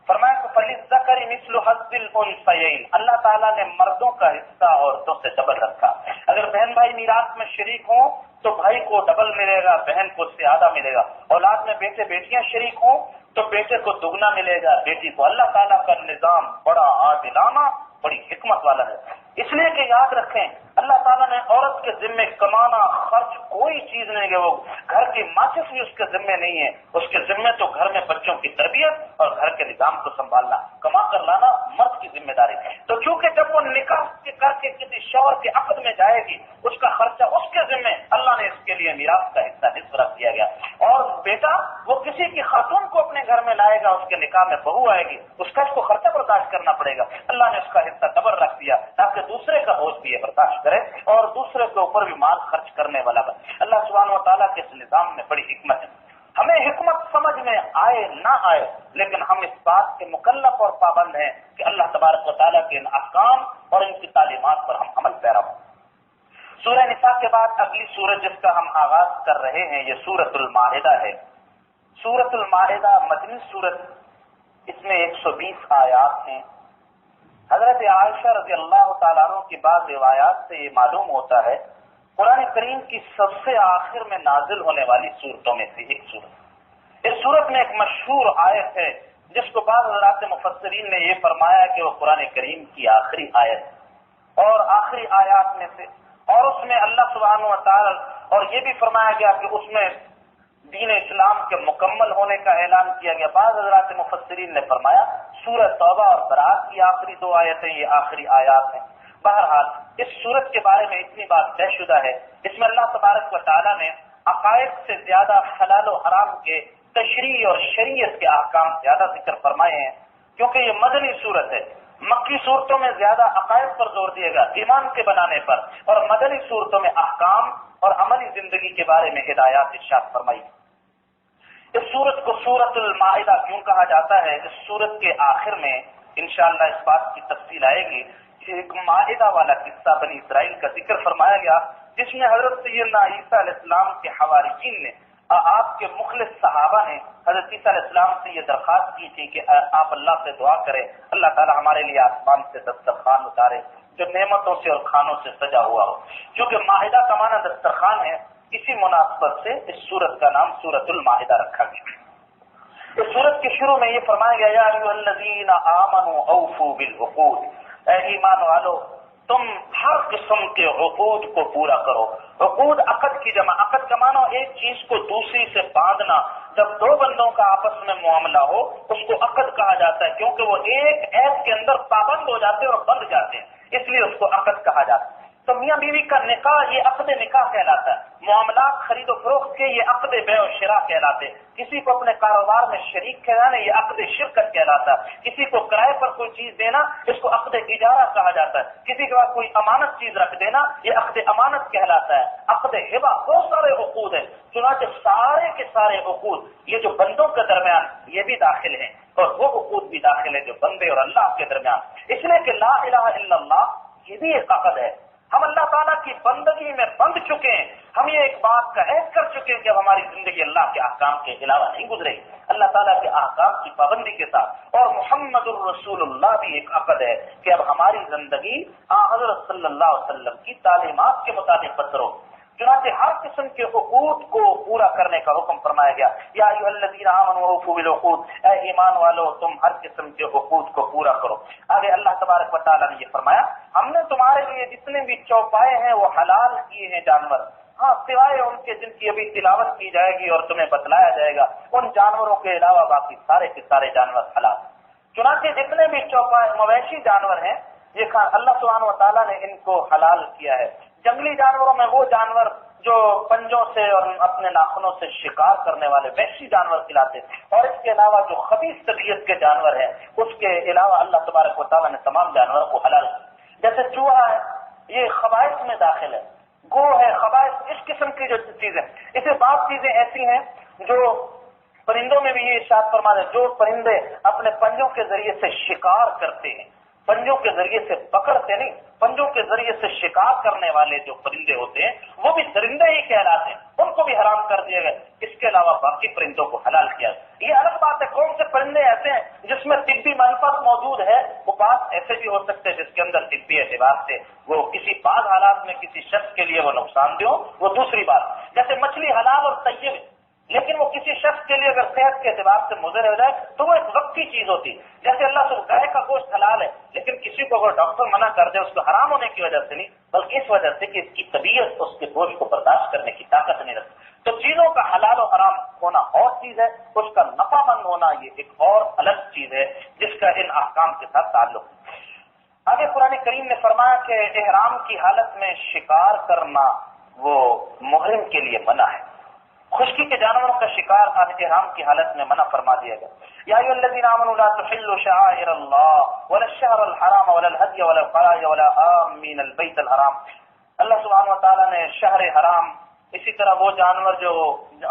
[SPEAKER 1] فرمایا کہ فَلِلذَّكَرِ مِثْلُ حَظِّ الْأُنثَيَيْنِ، اللہ تعالیٰ نے مردوں کا حصہ عورتوں سے ڈبل رکھا۔ اگر بہن بھائی میراث میں شریک ہوں تو بھائی کو ڈبل ملے گا، بہن کو اس سے آدھا ملے گا۔ اولاد میں بیٹے بیٹیاں شریک ہوں تو بیٹے کو دگنا ملے گا، بیٹی کو۔ اللہ تعالیٰ کا نظام بڑا عادلانہ، بڑی حکمت والا ہے، اس لیے کہ یاد رکھیں اللہ تعالیٰ نے عورت کے ذمے کمانا خرچ کوئی چیز نہیں ہے، وہ گھر کی ماچس بھی اس کے ذمے نہیں ہے، اس کے ذمے تو گھر میں بچوں کی تربیت اور گھر کے نظام کو سنبھالنا، کما کر لانا مرد کی ذمہ داری۔ تو چونکہ جب وہ نکاح کر کے کسی شوہر کے عقد میں جائے گی اس کا خرچہ اس کے ذمے، اللہ نے اس کے لیے میراث کا حصہ نصف رکھ دیا گیا۔ اور بیٹا وہ کسی کی خاتون کو اپنے گھر میں لائے گا، اس کے نکاح میں بہو آئے گی، اس کا اس کو خرچہ برداشت کرنا پڑے گا، اللہ نے اس کا حصہ ڈبل رکھ دیا تاکہ دوسرے کا بوجھ بھی یہ برداشت کرے اور دوسرے کے اوپر بھی مال خرچ کرنے والا بنے۔ اللہ سبحانہ و تعالیٰ کے اس نظام میں بڑی حکمت ہے۔ ہمیں حکمت سمجھ میں آئے نہ آئے لیکن ہم اس بات کے مکلف اور پابند ہیں کہ اللہ تبارک و تعالیٰ کے ان احکام اور ان کی تعلیمات پر ہم عمل پیرا ہوں۔ سورہ نساء کے بعد اگلی سورت جس کا ہم آغاز کر رہے ہیں یہ سورۃ المائدہ ہے۔ سورۃ المائدہ مدنی سورت، اس میں 120 آیات ہیں۔ حضرت عائشہ رضی اللہ تعالیٰ عنہ کی بعض روایات سے یہ معلوم ہوتا ہے قرآن کریم کی سب سے آخر میں نازل ہونے والی صورتوں میں سے ایک صورت۔ اس صورت میں ایک مشہور آیت ہے جس کو بعض حضرات مفسرین نے یہ فرمایا کہ وہ قرآن کریم کی آخری آیت اور آخری آیات میں سے اور اس میں اللہ سبحانہ و تعالی اور یہ بھی فرمایا گیا کہ اس میں دین اسلام کے مکمل ہونے کا اعلان کیا گیا۔ بعض حضرات مفسرین نے فرمایا سورہ توبہ اور برات کی آخری 2 آیتیں یہ آخری آیات ہیں۔ بہرحال اس سورت کے بارے میں اتنی بات طے شدہ ہے، اس میں اللہ تبارک و تعالیٰ نے عقائد سے زیادہ حلال و حرام کے تشریع اور شریعت کے احکام زیادہ ذکر فرمائے ہیں، کیونکہ یہ مدنی صورت ہے۔ مکی صورتوں میں زیادہ عقائد پر زور دیا گا، ایمان کے بنانے پر، اور مدنی صورتوں میں احکام اور عملی زندگی کے بارے میں ہدایات ارشاد فرمائی۔ اس سورت کو سورۃ المائدہ کیوں کہا جاتا ہے؟ اس سورت کے آخر میں انشاءاللہ اس بات کی تفصیل آئے گی۔ ایک مائدہ والا قصہ بنی اسرائیل کا ذکر فرمایا گیا، جس میں حضرت سیدنا عیسیٰ علیہ السلام کے حواریین نے، آپ کے مخلص صحابہ نے حضرت عیسیٰ علیہ السلام سے یہ درخواست کی تھی کہ آپ اللہ سے دعا کریں، اللہ تعالی ہمارے لیے آسمان سے دسترخوان اتارے جو نعمتوں سے اور کھانوں سے سجا ہوا ہو۔ کیونکہ مائدہ کا معنی دسترخوان ہے، اسی مناسبت سے اس سورت کا نام سورۃ المائدہ رکھا گیا۔ اس سورت کے شروع میں یہ فرمایا گیا یا ایھا الذین آمنوا اوفوا بالعقود، اے ایمان والو تم ہر قسم کے عقود کو پورا کرو۔ عقود عقد کی جمع، عقد کا معنی ایک چیز کو دوسری سے باندھنا۔ جب 2 بندوں کا آپس میں معاملہ ہو اس کو عقد کہا جاتا ہے، کیونکہ وہ ایک عہد کے اندر پابند ہو جاتے ہیں اور بندھ جاتے ہیں، اس لیے اس کو عقد کہا جاتا ہے۔ تو میاں بیوی کا نکاح یہ عقد نکاح کہلاتا ہے۔ معاملات خرید و فروخت کے یہ عقد بیع و شراء کہلاتے ہیں۔ کسی کو اپنے کاروبار میں شریک کرانا یہ عقد شرکت کہلاتا ہے۔ کسی کو کرائے پر کوئی چیز دینا اس کو عقد اجارہ کہا جاتا ہے۔ کسی کے پاس کوئی امانت چیز رکھ دینا یہ عقد امانت کہلاتا ہے۔ عقد ہبہ، بہت سارے عقود ہیں، چنانچہ سارے کے سارے عقود یہ جو بندوں کے درمیان یہ بھی داخل ہیں اور وہ عقود بھی داخل ہے جو بندے اور اللہ کے درمیان۔ اس لیے کہ لا الہ الا اللہ یہ بھی ایک عقد ہے۔ ہم اللہ تعالیٰ کی بندگی میں بند چکے ہیں، ہم یہ ایک بات کا عہد کر چکے ہیں کہ اب ہماری زندگی اللہ کے احکام کے علاوہ نہیں گزرے گی، اللہ تعالیٰ کے احکام کی پابندی کے ساتھ۔ اور محمد الرسول اللہ بھی ایک عقد ہے کہ اب ہماری زندگی حضرت صلی اللہ علیہ وسلم کی تعلیمات کے مطابق بسر ہو۔ چنانچہ ہر قسم کے عقود کو پورا کرنے کا حکم فرمایا گیا۔ یا ایھا الذین آمنوا اوفوا بالعقود، اے ایمان والو تم ہر قسم کے عقود کو پورا کرو۔ آگے اللہ تبارک و تعالیٰ نے یہ فرمایا ہم نے تمہارے لیے جتنے بھی چوپائے ہیں وہ حلال کیے ہیں جانور، ہاں سوائے ان کے جن کی ابھی تلاوت کی جائے گی اور تمہیں بتلایا جائے گا، ان جانوروں کے علاوہ باقی سارے کے سارے جانور حلال۔ چنانچہ جتنے بھی چوپائے مویشی جانور ہیں یہ اللہ سبحانہ و تعالیٰ نے ان کو حلال کیا ہے۔ جنگلی جانوروں میں وہ جانور جو پنجوں سے اور اپنے ناخنوں سے شکار کرنے والے وحشی جانور کھلاتے، اور اس کے علاوہ جو خبیث طبیعت کے جانور ہیں اس کے علاوہ اللہ تبارک و تعالیٰ نے تمام جانوروں کو حلال کیا۔ جیسے چوہا ہے یہ خبائث میں داخل ہے، گو ہے خبائث، اس قسم کی جو چیزیں، اسے بعض چیزیں ایسی ہیں جو پرندوں میں بھی یہ ارشاد فرما ہے جو پرندے اپنے پنجوں کے ذریعے سے شکار کرتے ہیں، پنجوں کے ذریعے سے پکڑتے نہیں، پنجوں کے ذریعے سے شکار کرنے والے جو پرندے ہوتے ہیں وہ بھی درندے ہی کہلاتے ہیں، ان کو بھی حرام کر دیا گیا۔ اس کے علاوہ باقی پرندوں کو حلال کیا۔ یہ الگ بات ہے کون سے پرندے ایسے ہیں جس میں طبی منفعت موجود ہے، وہ بات ایسے بھی ہو سکتے ہیں جس کے اندر طبی اعتبار سے وہ کسی بعض حالات میں کسی شخص کے لیے وہ نقصان دہ ہو، وہ دوسری بات۔ جیسے مچھلی حلال اور طیب ہے لیکن وہ کسی شخص کے لیے اگر صحت کے اعتبار سے مضر ہو جائے تو وہ ایک وقتی چیز ہوتی ہے۔ جیسے اللہ سے گائے کا گوشت حلال ہے لیکن کسی کو اگر ڈاکٹر منع کر دے اس کو حرام ہونے کی وجہ سے نہیں بلکہ اس وجہ سے کہ اس کی طبیعت اس کے گوشت کو برداشت کرنے کی طاقت نہیں رکھتی۔ تو چیزوں کا حلال و حرام ہونا اور چیز ہے، اس کا نفع مند ہونا یہ ایک اور الگ چیز ہے جس کا ان احکام کے ساتھ تعلق ہے۔ آگے قرآن کریم نے فرمایا کہ احرام کی حالت میں شکار کرنا وہ محرم کے لیے منع ہے۔ خشکی کے جانوروں کا شکار احرام کی حالت میں منع فرما دیا گیا۔ یا ایھا الذین آمنوا لا تحلوا شعائر اللہ ولا الشہر الحرام ولا الہدی ولا القلائد ولا آمین البیت الحرام۔ اللہ سبحانہ و تعالیٰ نے شہر حرام، اسی طرح وہ جانور جو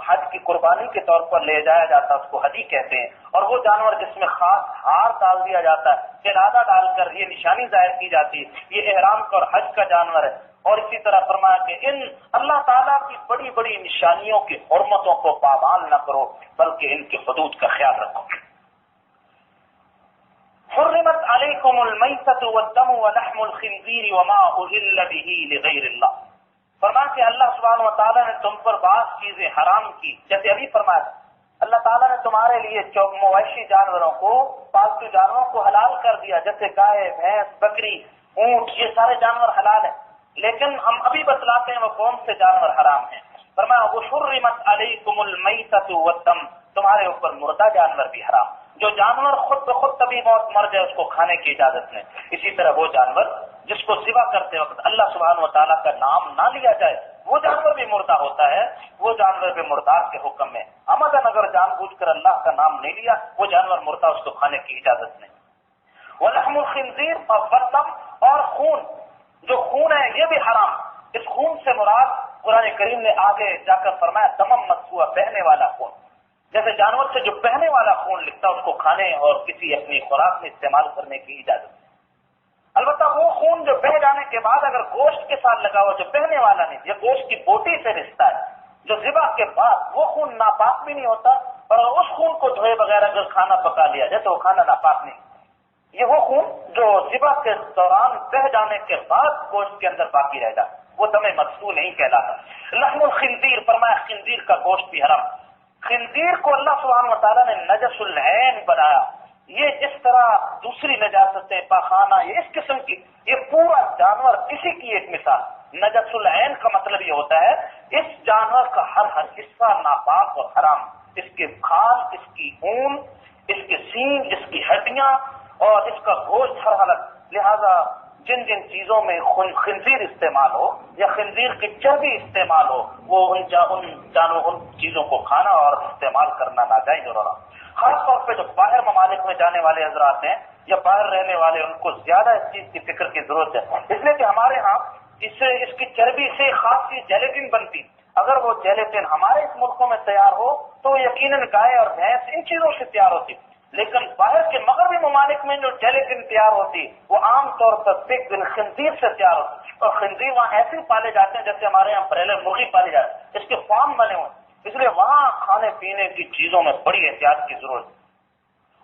[SPEAKER 1] حج کی قربانی کے طور پر لے جایا جاتا ہے اس کو ہدی کہتے ہیں، اور وہ جانور جس میں خاص ہار ڈال دیا جاتا ہے، قلادہ ڈال کر یہ نشانی ظاہر کی جاتی ہے، یہ احرام کا اور حج کا جانور ہے۔ اور اسی طرح فرمایا کہ ان اللہ تعالیٰ کی بڑی بڑی نشانیوں کی حرمتوں کو پامال نہ کرو بلکہ ان کی حدود کا خیال رکھو۔ حرمت علیکم المیتۃ والدم ولحم الخنزیر وما اہل بہ لغیر اللہ۔ فرمایا کہ اللہ سبحانہ و تعالیٰ نے تم پر بعض چیزیں حرام کی، جیسے ابھی فرمایا اللہ تعالیٰ نے تمہارے لیے مویشی جانوروں کو، پالتو جانوروں کو حلال کر دیا، جیسے گائے، بھینس، بکری، اونٹ، یہ سارے جانور حلال ہیں۔ لیکن ہم ابھی بتلاتے ہیں وہ کون سے جانور حرام ہیں. فرمایا وحرمت علیکم المیتۃ والدم، تمہارے اوپر مردہ جانور بھی حرام. جو جانور خود بخود طبی موت مر جائے اس کو کھانے کی اجازت نہیں. اسی طرح وہ جانور جس کو ذبح کرتے وقت اللہ سبحانہ و تعالیٰ کا نام نہ لیا جائے وہ جانور بھی مردہ ہوتا ہے. وہ جانور بھی مردار کے حکم میں. عمدن اگر جان بوجھ کر اللہ کا نام نہیں لیا وہ جانور مردہ، اس کو کھانے کی اجازت نہیں. ولحم الخنزیر والدم، اور خون، جو خون ہے یہ بھی حرام. اس خون سے مراد قرآن کریم نے آگے جا کر فرمایا دمم مسفوح، بہنے والا خون. جیسے جانور سے جو بہنے والا خون لگتا ہے اس کو کھانے اور کسی اپنی خوراک میں استعمال کرنے کی اجازت ہے. البتہ وہ خون جو بہ جانے کے بعد اگر گوشت کے ساتھ لگا ہوا، جو بہنے والا نہیں، یہ گوشت کی بوٹی سے رشتہ ہے، جو ذبح کے بعد وہ خون ناپاک بھی نہیں ہوتا، اور اس خون کو دھوئے بغیر اگر کھانا پکا لیا جائے تو وہ کھانا ناپاک نہیں. یہ وہ خون جو ذبح کے دوران بہ جانے کے بعد گوشت کے اندر باقی رہے گا، وہ دم مسفوح نہیں کہلاتا. لحم الخنزیر، فرمایا خنزیر کا گوشت بھی حرام. خنزیر کو اللہ سبحانہ و تعالیٰ نے نجس العین بنایا. یہ جس طرح دوسری نجاستیں پاخانہ یہ اس قسم کی، یہ پورا جانور اسی کی ایک مثال. نجس العین کا مطلب یہ ہوتا ہے اس جانور کا ہر حصہ ناپاک اور حرام. اس کے کھال، اس کی اون، اس کے سینگ، اس کی ہڈیاں اور اس کا گوشت ہر حالت. لہذا جن جن چیزوں میں خنزیر استعمال ہو یا خنزیر کی چربی استعمال ہو وہ ان چیزوں کو کھانا اور استعمال کرنا ناجائز اور حرام. خاص طور پہ جو باہر ممالک میں جانے والے حضرات ہیں یا باہر رہنے والے، ان کو زیادہ اس چیز کی فکر کی ضرورت ہے، اس لیے کہ ہمارے ہاں اس کی چربی سے خاص چیز جیلیٹن بنتی. اگر وہ جیلیٹن ہمارے اس ملکوں میں تیار ہو تو یقیناً گائے اور بھینس ان چیزوں سے تیار ہوتی. لیکن باہر کے مغربی ممالک میں جو جیلیٹن تیار ہوتی وہ عام طور پر پگ خنزیر سے تیار ہوتی، اور خنزیر وہاں ایسے پالے جاتے ہیں جیسے ہمارے یہاں بریلر مرغی پالی جاتی ہے، اس کے فارم بنے ہوئے. اس لیے وہاں کھانے پینے کی چیزوں میں بڑی احتیاط کی ضرورت ہے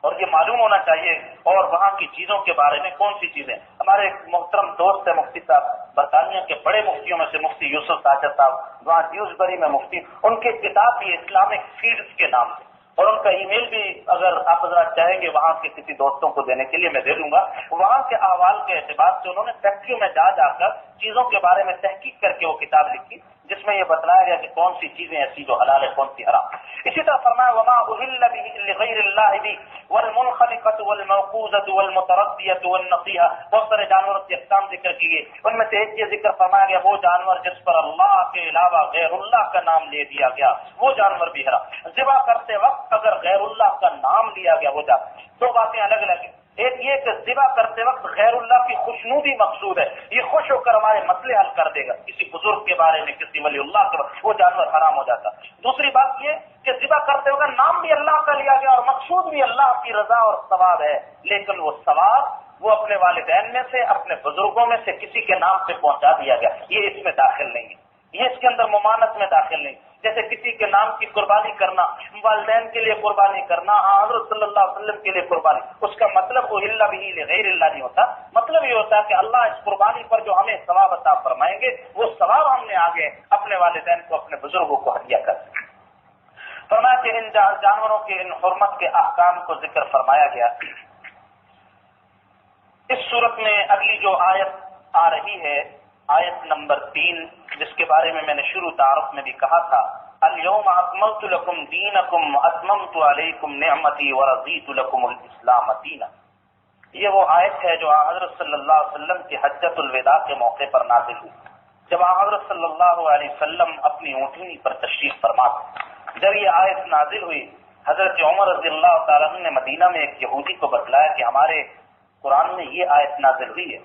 [SPEAKER 1] اور یہ معلوم ہونا چاہیے. اور وہاں کی چیزوں کے بارے میں کون سی چیزیں، ہمارے ایک محترم دوست ہے مفتی صاحب، برطانیہ کے بڑے مفتیوں میں سے مفتی یوسف ساجد صاحب، وہاں ڈیوزبری میں مفتی، ان کی کتاب بھی اسلامک فیڈز کے نام سے، اور ان کا ای میل بھی اگر آپ حضرات چاہیں گے وہاں کے کسی دوستوں کو دینے کے لیے میں دے دوں گا. وہاں کے احوال کے اعتبار سے انہوں نے فیکٹریوں میں جا کر چیزوں کے بارے میں تحقیق کر کے وہ کتاب لکھی جس میں یہ بتلایا گیا کہ کون سی چیزیں ایسی جو حلال ہے، کون سی حرام. اسی طرح فرمایا وما اہل به لغیر اللہ بھی والمنخلقۃ والموقوذۃ والمتردیۃ والنطیحہ، بہت سارے جانوروں کی اقسام ذکر کی گئی. ان میں سے ایک یہ ذکر فرمایا گیا وہ جانور جس پر اللہ کے علاوہ غیر اللہ کا نام لے دیا گیا، وہ جانور بھی حرام. ذبح کرتے وقت اگر غیر اللہ کا نام لیا گیا وہ جانور. دو باتیں الگ الگ ہیں. ایک یہ کہ ذبح کرتے وقت غیر اللہ کی خوشنودی مقصود ہے، یہ خوش ہو کر ہمارے مسئلے حل کر دے گا. کسی بزرگ کے بارے میں، کسی ولی اللہ کے بارے میں، وہ جانور حرام ہو جاتا. دوسری بات یہ کہ ذبح کرتے وقت نام بھی اللہ کا لیا گیا اور مقصود بھی اللہ کی رضا اور ثواب ہے، لیکن وہ ثواب وہ اپنے والدین میں سے، اپنے بزرگوں میں سے کسی کے نام پہ پہنچا دیا گیا، یہ اس میں داخل نہیں ہے، یہ اس کے اندر ممانت میں داخل نہیں. جیسے کسی کے نام کی قربانی کرنا، والدین کے لیے قربانی کرنا، حضرت صلی اللہ علیہ وسلم کے لیے قربانی، اس کا مطلب وہ الا بھی غیر اللہ نہیں ہوتا. مطلب یہ ہوتا ہے کہ اللہ اس قربانی پر جو ہمیں ثواب عطا فرمائیں گے وہ ثواب ہم نے آگے اپنے والدین کو، اپنے بزرگوں کو ہدیہ کر دیا. فرمایا کہ ان جانوروں کے ان حرمت کے احکام کو ذکر فرمایا گیا. اس صورت میں اگلی جو آیت آ رہی ہے، آیت نمبر 3، جس کے بارے میں نے شروع تعارف میں بھی کہا تھا، اليوم اکملت لکم دینکم اتممت علیکم نعمتی ورضیت لکم الاسلام دینا. یہ وہ آیت ہے جو حضرت صلی اللہ علیہ وسلم کی حجۃ الوداع کے موقع پر نازل ہوئی، جب حضرت صلی اللہ علیہ وسلم اپنی اونٹنی پر تشریف فرما تھے. جب یہ آیت نازل ہوئی، حضرت عمر رضی اللہ تعالیٰ عنہ نے مدینہ میں ایک یہودی کو بتلایا کہ ہمارے قرآن میں یہ آیت نازل ہوئی ہے،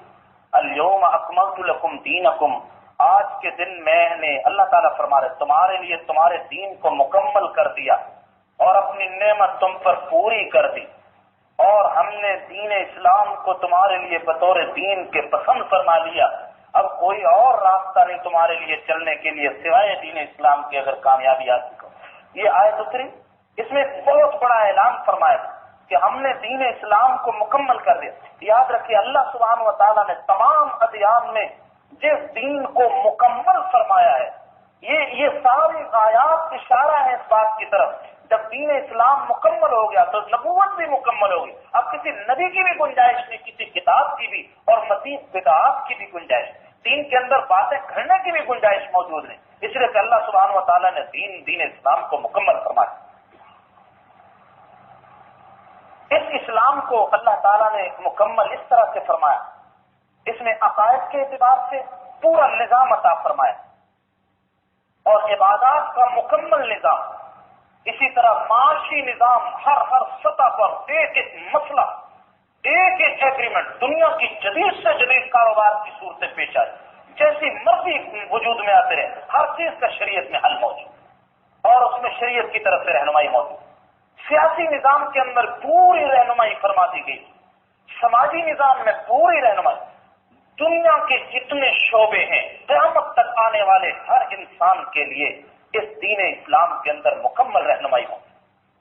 [SPEAKER 1] اليوم اکملت لکم دینکم، آج کے دن میں نے، اللہ تعالیٰ فرما رہے تمہارے لیے تمہارے دین کو مکمل کر دیا اور اپنی نعمت تم پر پوری کر دی، اور ہم نے دین اسلام کو تمہارے لیے بطور دین کے پسند فرما لیا. اب کوئی اور راستہ نہیں تمہارے لیے چلنے کے لیے سوائے دین اسلام کے، اگر کامیابی حاصل کرو. یہ آیت اتری، اس میں ایک بہت بڑا اعلان فرمایا کہ ہم نے دین اسلام کو مکمل کر دیا. یاد رکھیے اللہ سبحانہ و تعالیٰ نے تمام ادیان میں جس دین کو مکمل فرمایا ہے، یہ ساری آیات اشارہ ہے اس بات کی طرف، جب دین اسلام مکمل ہو گیا تو نبوت بھی مکمل ہوگی. اب کسی نبی کی بھی گنجائش نہیں، کسی کتاب کی بھی، اور مزید بدعات کی بھی گنجائش. دین کے اندر باتیں گھڑنے کی بھی گنجائش موجود نہیں، اس لیے کہ اللہ سبحانہ و تعالیٰ نے دین اسلام کو مکمل فرمایا۔ اس اسلام کو اللہ تعالیٰ نے مکمل اس طرح سے فرمایا، اس میں عقائد کے اعتبار سے پورا نظام عطا فرمایا اور عبادات کا مکمل نظام، اسی طرح معاشی نظام، ہر سطح پر ایک ایک مسئلہ، ایک ایک ایگریمنٹ، دنیا کی جدید سے جدید کاروبار کی صورتیں پیش آئی، جیسی مرضی وجود میں آتے رہے، ہر چیز کا شریعت میں حل موجود اور اس میں شریعت کی طرف سے رہنمائی موجود۔ سیاسی نظام کے اندر پوری رہنمائی فرما دی گئی، سماجی نظام میں پوری رہنمائی، دنیا کے جتنے شعبے ہیں قیامت تک آنے والے ہر انسان کے لیے اس دین اسلام کے اندر مکمل رہنمائی ہو،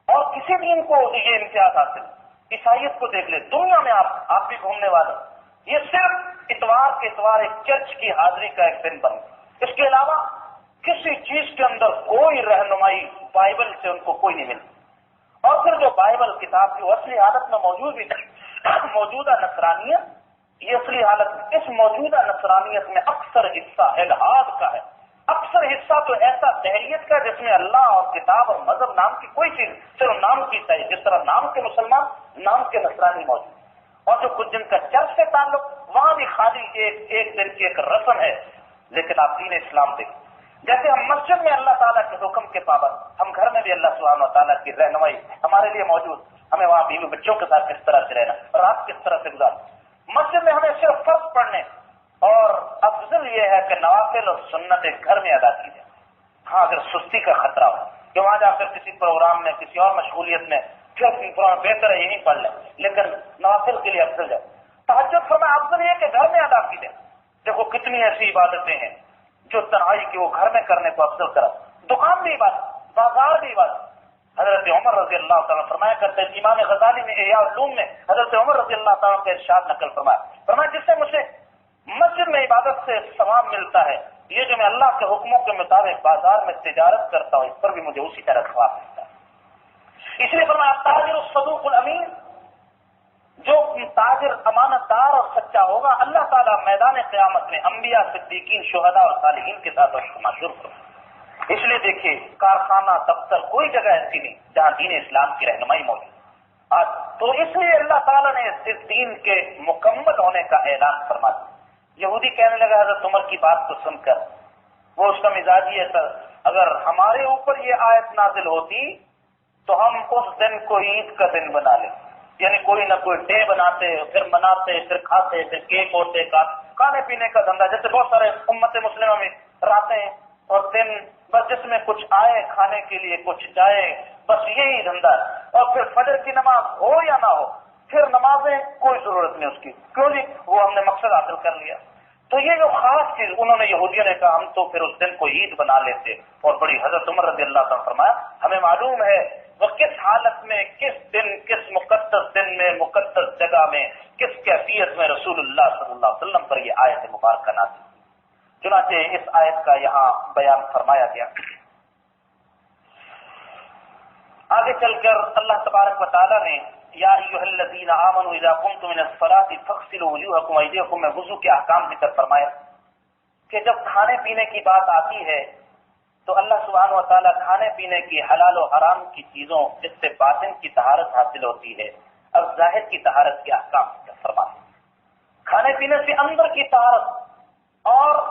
[SPEAKER 1] اور کسی دین کو یہ امتیاز حاصل، عیسائیت کو دیکھ لیں، دنیا میں آپ بھی گھومنے والے، یہ صرف اتوار کے اتوار ایک چرچ کی حاضری کا ایک دن بن گیا، اس کے علاوہ کسی چیز کے اندر کوئی رہنمائی بائبل سے ان کو کوئی نہیں ملتی۔ اور پھر جو بائبل کتاب کی اصلی حالت میں موجود بھی موجودہ نصرانیت، یہ اصلی حالت، اس موجودہ نصرانیت میں اکثر حصہ الحاد کا ہے، اکثر حصہ تو ایسا دہریت کا جس میں اللہ اور کتاب اور مذہب نام کی کوئی چیز، صرف نام کی صحیح، جس طرح نام کے مسلمان، نام کے نصرانی موجود، اور جو کچھ جن کا چرچ سے تعلق، وہاں بھی خالی ایک دن کی ایک رسم ہے۔ لیکن آپ دین اسلام دیکھیں، جیسے ہم مسجد میں اللہ تعالیٰ کے حکم کے پابند، ہم گھر میں بھی اللہ سبحانہ و تعالیٰ کی رہنمائی ہمارے لیے موجود، ہمیں وہاں بیوی بچوں کے ساتھ کس طرح سے رہنا، رات کس طرح سے گزارنا، مسجد میں ہمیں صرف فرض پڑھنے، اور افضل یہ ہے کہ نوافل اور سنتیں گھر میں ادا کی جائیں۔ ہاں اگر سستی کا خطرہ ہو کہ وہاں جا کر کسی پروگرام میں، کسی اور مشغولیت میں، پھر بہتر ہے یہیں پڑھ لیں، لیکن نوافل کے لیے افضل ہے۔ تہجد فرمایا افضل یہ کہ گھر میں ادا کی جائے۔ دیکھو کتنی ایسی عبادتیں ہیں جو تنہائی کی وہ گھر میں کرنے کو افضل کرا، دکان بھی عبادت، بازار بھی عبادت۔ حضرت عمر رضی اللہ تعالیٰ فرمایا کرتے ہیں، امام غزالی نے احیاء العلوم میں حضرت عمر رضی اللہ تعالیٰ کا ارشاد نقل فرمایا جس سے مجھے مسجد میں عبادت سے ثواب ملتا ہے، یہ جو میں اللہ کے حکموں کے مطابق بازار میں تجارت کرتا ہوں، اس پر بھی مجھے اسی طرح ثواب ملتا ہے۔ اس لیے فرمایا تاجر الصدوق الامین، جو تاجر امانت دار اور سچا ہوگا، اللہ تعالیٰ میدان قیامت میں انبیاء، صدیقین، شہداء اور صالحین کے ساتھ مشہور کرے۔ اس لیے دیکھیے کارخانہ، دفتر، کوئی جگہ ایسی نہیں جہاں دین اسلام کی رہنمائی موجود۔ تو اس لیے اللہ تعالیٰ نے اس دین کے مکمل ہونے کا اعلان فرما دیا۔ یہودی کہنے لگا حضرت عمر کی بات کو سن کر، وہ اس کا مزاج ہی ہے، اگر ہمارے اوپر یہ آیت نازل ہوتی تو ہم اس دن کو عید کا دن بنا لیں، یعنی کوئی نہ کوئی ڈے بناتے، پھر مناتے، پھر کھاتے، پھر کیک ہوتے، کھانے پینے کا دھندا، جیسے بہت سارے امت مسلمہ میں راتیں اور دن، بس جس میں کچھ آئے کھانے کے لیے، کچھ جائے، بس یہی دھندا ہے۔ اور پھر فجر کی نماز ہو یا نہ ہو، پھر نمازیں کوئی ضرورت نہیں اس کی، کیوں نہیں، وہ ہم نے مقصد حاصل کر لیا۔ تو یہ جو خاص چیز انہوں نے یہودیوں نے کہا، ہم تو پھر اس دن کو عید بنا لیتے، اور بڑی حضرت عمر رضی اللہ تعالیٰ فرمایا ہمیں معلوم ہے وہ کس حالت میں، کس دن، کس مقدس دن میں، مقدس جگہ میں، کس کیفیت میں رسول اللہ صلی اللہ علیہ وسلم پر یہ آیت مبارکہ نازل ہوئی۔ چنانچہ اس آیت کا یہاں بیان فرمایا گیا۔ آگے چل کر اللہ تبارک و تعالیٰ نے یا ایھا الذین آمنوا اذا قمتم من الصلاۃ فاغسلوا وجوہکم وایدیکم میں وضو کے احکام ذکر فرمایا کہ جب کھانے پینے کی بات آتی ہے تو اللہ سبحانہ و تعالیٰ کھانے پینے کی حلال و حرام کی چیزوں جس سے باطن کی طہارت حاصل ہوتی ہے، اب ظاہر کی طہارت کے احکام ذکر فرماتے ہیں۔ کھانے پینے سے اندر کی طہارت اور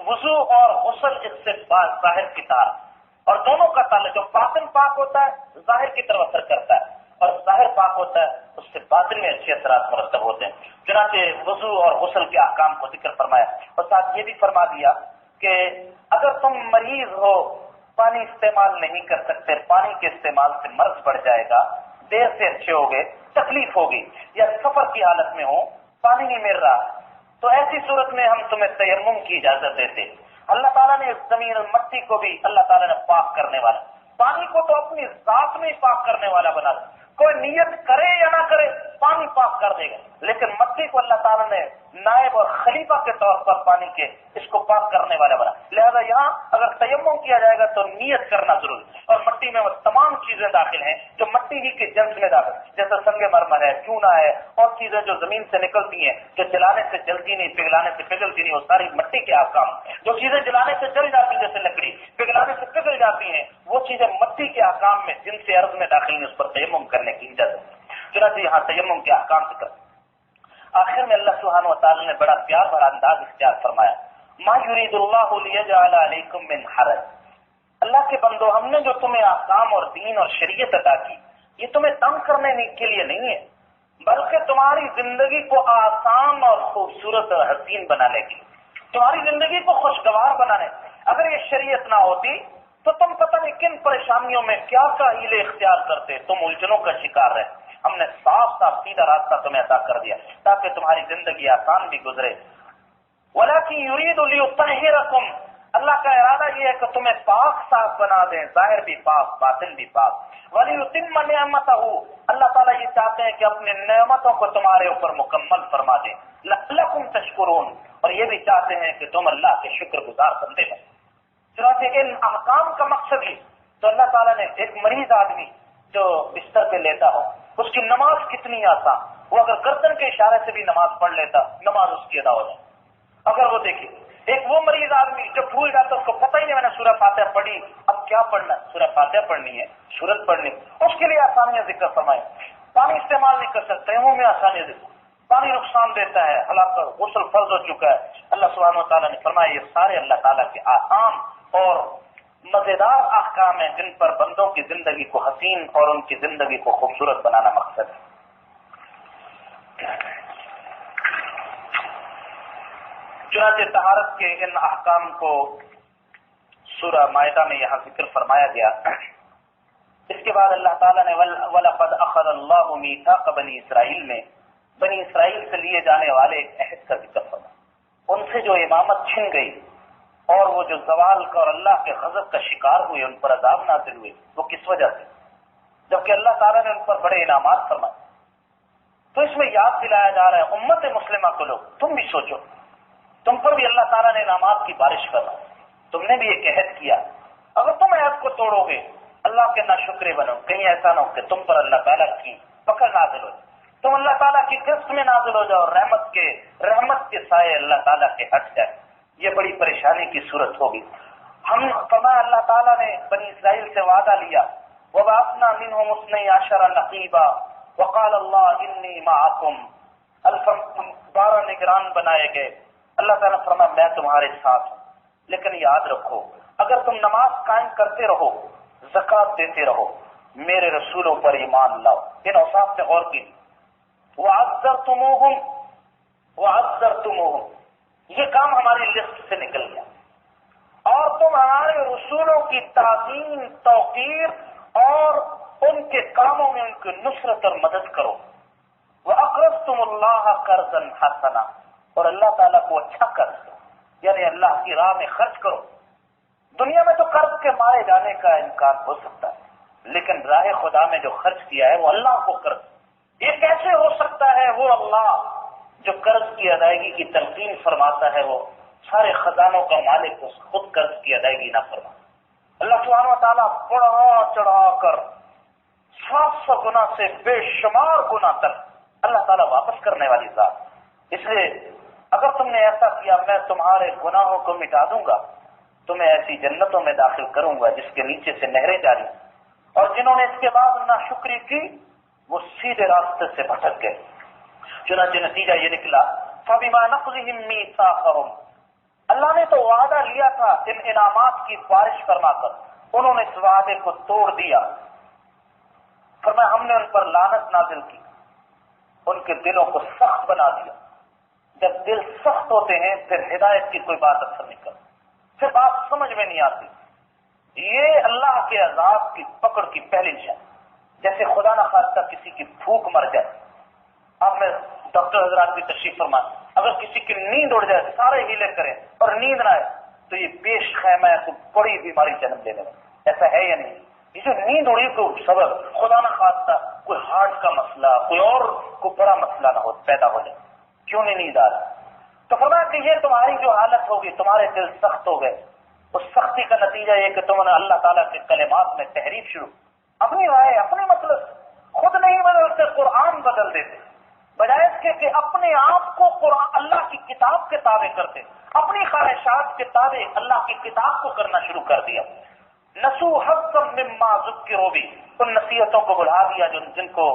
[SPEAKER 1] وضو اور غسل اس سے ظاہر کی طہارت، اور دونوں کا تعلق، جو باطن پاک ہوتا ہے ظاہر کی طرف اثر کرتا ہے، اور ظاہر پاک ہوتا ہے اس سے باطن میں اچھے اثرات مرتب ہوتے ہیں۔ چنانچہ وضو اور غسل کے احکام کو ذکر فرمایا، اور ساتھ یہ بھی فرما دیا کہ اگر تم مریض ہو، پانی استعمال نہیں کر سکتے، پانی کے استعمال سے مرض بڑھ جائے گا، دیر سے اچھے ہوگے، تکلیف ہوگی، یا سفر کی حالت میں ہو، پانی نہیں مل رہا، تو ایسی صورت میں ہم تمہیں تیمم کی اجازت دیتے۔ اللہ تعالیٰ نے زمین اور مٹی کو بھی اللہ تعالیٰ نے پاک کرنے والا، پانی کو تو اپنی ذات میں ہی پاک کرنے والا بنا دیا، کوئی نیت کرے یا نہ کرے پانی پاک کر دے گا، لیکن مٹی کو اللہ تعالیٰ نے نائب اور خلیفہ کے طور پر پانی کے اس کو پاک کرنے والا بنا، لہذا یہاں اگر تیمم کیا جائے گا تو نیت کرنا ضروری، اور مٹی میں وہ تمام چیزیں داخل ہیں جو مٹی ہی کے جنس میں داخل، جیسے سنگ مرمر ہے، چونا ہے اور چیزیں جو زمین سے نکلتی ہیں، جو جلانے سے جلتی نہیں، پگھلانے سے پگھلتی نہیں، وہ ساری مٹی کے احکام۔ جو چیزیں جلانے سے جل جاتی ہیں جیسے لکڑی، پگھلانے سے پگھل جاتی ہیں، وہ چیزیں مٹی کے احکام میں جن سے عرض میں داخل ہیں، اس پر تیمم کرنے کی اجازت۔ چنانچہ یہاں تیمم کے احکام ذکر۔ آخر میں اللہ سبحانہ وتعالی نے بڑا پیار بھرا انداز اختیار فرمایا، ما یرید اللہ لیجعل علیکم من حرج۔ اللہ کے بندو، ہم نے جو تمہیں احکام اور دین اور شریعت عطا کی، یہ تمہیں تنگ کرنے کے لیے نہیں ہے، بلکہ تمہاری زندگی کو آسان اور خوبصورت اور حسین بنانے کی، تمہاری زندگی کو خوشگوار بنانے۔ اگر یہ شریعت نہ ہوتی تو تم پتہ نہیں کن پریشانیوں میں کیا کیا ہیلے اختیار کرتے، تم الجھنوں کا شکار رہے۔ ہم نے صاف صاف سیدھا راستہ تمہیں عطا کر دیا تاکہ تمہاری زندگی آسان بھی گزرے۔ وَلَكِنْ يُرِيدُ لِيُطَهِّرَكُمْ، اللہ کا ارادہ یہ ہے کہ تمہیں پاک صاف بنا دیں، ظاہر بھی پاک باطن بھی پاک۔ وَلِيُتِمَّ نِعْمَتَهُ، اللہ تعالیٰ یہ چاہتے ہیں کہ اپنی نعمتوں کو تمہارے اوپر مکمل فرما دیں۔ لَعَلَّكُمْ تَشْكُرُونَ، اور یہ بھی چاہتے ہیں کہ تم اللہ کے شکر گزار بندے بنو۔ چنانچہ ان احکام کا مقصد ہی تو اللہ تعالیٰ نے ایک مریض آدمی جو بستر پہ لیتا ہو، اس کی نماز کتنی آسان، وہ اگر گردن کے اشارے سے بھی نماز پڑھ لیتا، نماز اس کی ادا ہو جائے۔ اگر وہ دیکھے ایک وہ مریض آدمی جو بھول جاتا، اس کو پتہ ہی نہیں میں نے سورہ فاتحہ پڑھی، اب کیا پڑھنا ہے، سورہ فاتحہ پڑھنی ہے، سورت پڑھنی، اس کے لیے آسانیاں ذکر فرمائیں۔ پانی استعمال نہیں کر سکتے، منہ میں آسانیاں ذکر، پانی نقصان دیتا ہے، ہلاک غسل فرض ہو چکا ہے، اللہ سبحانہ وتعالیٰ نے فرمایا یہ سارے اللہ تعالیٰ کے آسان اور مزیدار احکام ہیں جن پر بندوں کی زندگی کو حسین اور ان کی زندگی کو خوبصورت بنانا مقصد ہے۔ چنانچہ طہارت کے ان احکام کو سورہ مائدہ میں یہاں ذکر فرمایا گیا۔ اس کے بعد اللہ تعالیٰ نے وَلَقَدْ أَخَذَ اللَّهُ مِيثَاقَ بَنِي اسرائیل میں بنی اسرائیل سے لیے جانے والے ایک عہد کا ذکر فرمایا۔ ان سے جو امامت چھن گئی اور وہ جو زوال کا اور اللہ کے غضب کا شکار ہوئے، ان پر عذاب نازل ہوئے، وہ کس وجہ سے؟ جبکہ اللہ تعالیٰ نے ان پر بڑے انعامات فرمائے۔ تو اس میں یاد دلایا جا رہا ہے امت مسلمہ کو، لوگ تم بھی سوچو، تم پر بھی اللہ تعالیٰ نے انعامات کی بارش کر رہا، تم نے بھی ایک عہد کیا، اگر تم عہد کو توڑو گے، اللہ کے ناشکرے بنو، کہیں ایسا نہ ہو کہ تم پر اللہ تعالیٰ کی پکڑ نازل ہو جائے، تم اللہ تعالیٰ کی گرفت میں نازل ہو جاؤ، رحمت کے سائے اللہ تعالیٰ کے ہٹ جائے، یہ بڑی پریشانی کی صورت ہوگی۔ ہم فرمایا اللہ تعالیٰ نے بنی اسرائیل سے وعدہ لیا، وَبَعَثْنَا مِنْهُمُ اثْنَيْ عَشَرَ نَقِيبًا وَقَالَ اللَّهُ إِنِّي مَعَكُمْ، 12 نگران بنائے گئے۔ اللہ تعالیٰ نے فرمایا میں تمہارے ساتھ ہوں، لیکن یاد رکھو اگر تم نماز قائم کرتے رہو، زکوٰۃ دیتے رہو، میرے رسولوں پر ایمان لاؤ، ان اوصاف سے غور کی، وَعَزَّرْتُمُوهُمْ، یہ کام ہماری لسٹ سے نکل گیا، اور تم ہمارے رسولوں کی تعظیم، توقیر اور ان کے کاموں میں ان کی نصرت اور مدد کرو۔ وَأَقْرَضْتُمُ اللَّهَ قَرْضًا حَسَنًا، اور اللہ تعالیٰ کو اچھا قرض دو، یعنی اللہ کی راہ میں خرچ کرو۔ دنیا میں تو قرض کے مارے جانے کا امکان ہو سکتا ہے، لیکن راہ خدا میں جو خرچ کیا ہے وہ اللہ کو قرض، یہ کیسے ہو سکتا ہے؟ وہ اللہ جو قرض کی ادائیگی کی تلقین فرماتا ہے، وہ سارے خزانوں کا مالک، اس خود قرض کی ادائیگی نہ فرما۔ اللہ سبحانہ وتعالیٰ بڑھا چڑھا کر 700 گنا سے بے شمار گنا تک اللہ تعالیٰ واپس کرنے والی ذات، اس لیے اگر تم نے ایسا کیا میں تمہارے گناہوں کو مٹا دوں گا، تمہیں ایسی جنتوں میں داخل کروں گا جس کے نیچے سے نہریں جاری، اور جنہوں نے اس کے بعد ناشکری کی وہ سیدھے راستے سے بھٹک گئے۔ چنانچہ نتیجہ یہ نکلا فَبِمَا نَقْضِهِمْ مِيثَاقَهُمْ، اللہ نے تو وعدہ لیا تھا ان انعامات کی بارش فرما کر، انہوں نے اس وعدے کو توڑ دیا، فرمایا ہم نے ان پر لعنت نازل کی، ان کے دلوں کو سخت بنا دیا۔ جب دل سخت ہوتے ہیں پھر ہدایت کی کوئی بات اثر نہیں کرتی، پھر بات سمجھ میں نہیں آتی۔ یہ اللہ کے عذاب کی پکڑ کی پہلی نشانی، جیسے خدا نہ خواستہ کسی کی بھوک مر جائے، آپ میں ڈاکٹر حضرات بھی تشریف فرمائیں، اگر کسی کی نیند اڑ جائے، سارے ہیلے کریں اور نیند نہ آئے تو یہ پیش خیمہ ہے، تو بڑی بیماری جنم دینے میں، ایسا ہے یا نہیں؟ یہ جو نیند اڑی کو سبب خدا نہ خواستہ کوئی ہارٹ کا مسئلہ، کوئی اور کوئی بڑا مسئلہ نہ ہو پیدا ہو جائے، کیوں نہیں نیند آ رہا؟ تو فرمایا کہ یہ تمہاری جو حالت ہوگی، تمہارے دل سخت ہو گئے، اس سختی کا نتیجہ یہ کہ تم نے اللہ تعالیٰ کے کلمات میں تحریف شروع، اپنی رائے، اپنے مطلب، خود نہیں بدلتے قرآن بدل دیتے، بجائے اس کے کہ اپنے آپ کو قرآن اللہ کی کتاب کے تابع کرتے، اپنی خواہشات کے تابع اللہ کی کتاب کو کرنا شروع کر دیا۔ نسو حظا مما ذکروا بہ، ان نصیحتوں کو بھلا دیا جن کو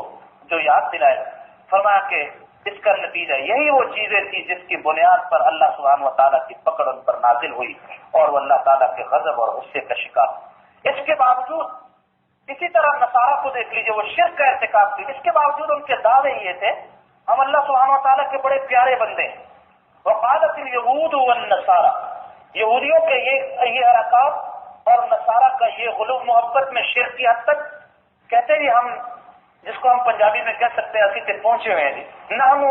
[SPEAKER 1] جو یاد دلائے۔ فرمایا کہ اس کا نتیجہ یہی وہ چیزیں تھی جس کی بنیاد پر اللہ سبحانہ و تعالیٰ کی پکڑ ان پر نازل ہوئی اور وہ اللہ تعالیٰ کے غضب اور غصے کا شکار۔ اس کے باوجود اسی طرح نصارہ کو دیکھ لیجیے، وہ شرک کا ارتکاب کی، اس کے باوجود ان کے دعوے یہ تھے ہم اللہ سبحانہ و تعالیٰ کے بڑے پیارے بندے ہیں۔ وقالت الیہود والنصارى، یہودیوں کے یہ حرکات اور نصارہ کا یہ غلو محبت میں شرک کی حد تک کہتے جی ہم، جس کو ہم پنجابی میں کہہ سکتے ہیں اسی سے پہنچے ہوئے ہیں جی، نحن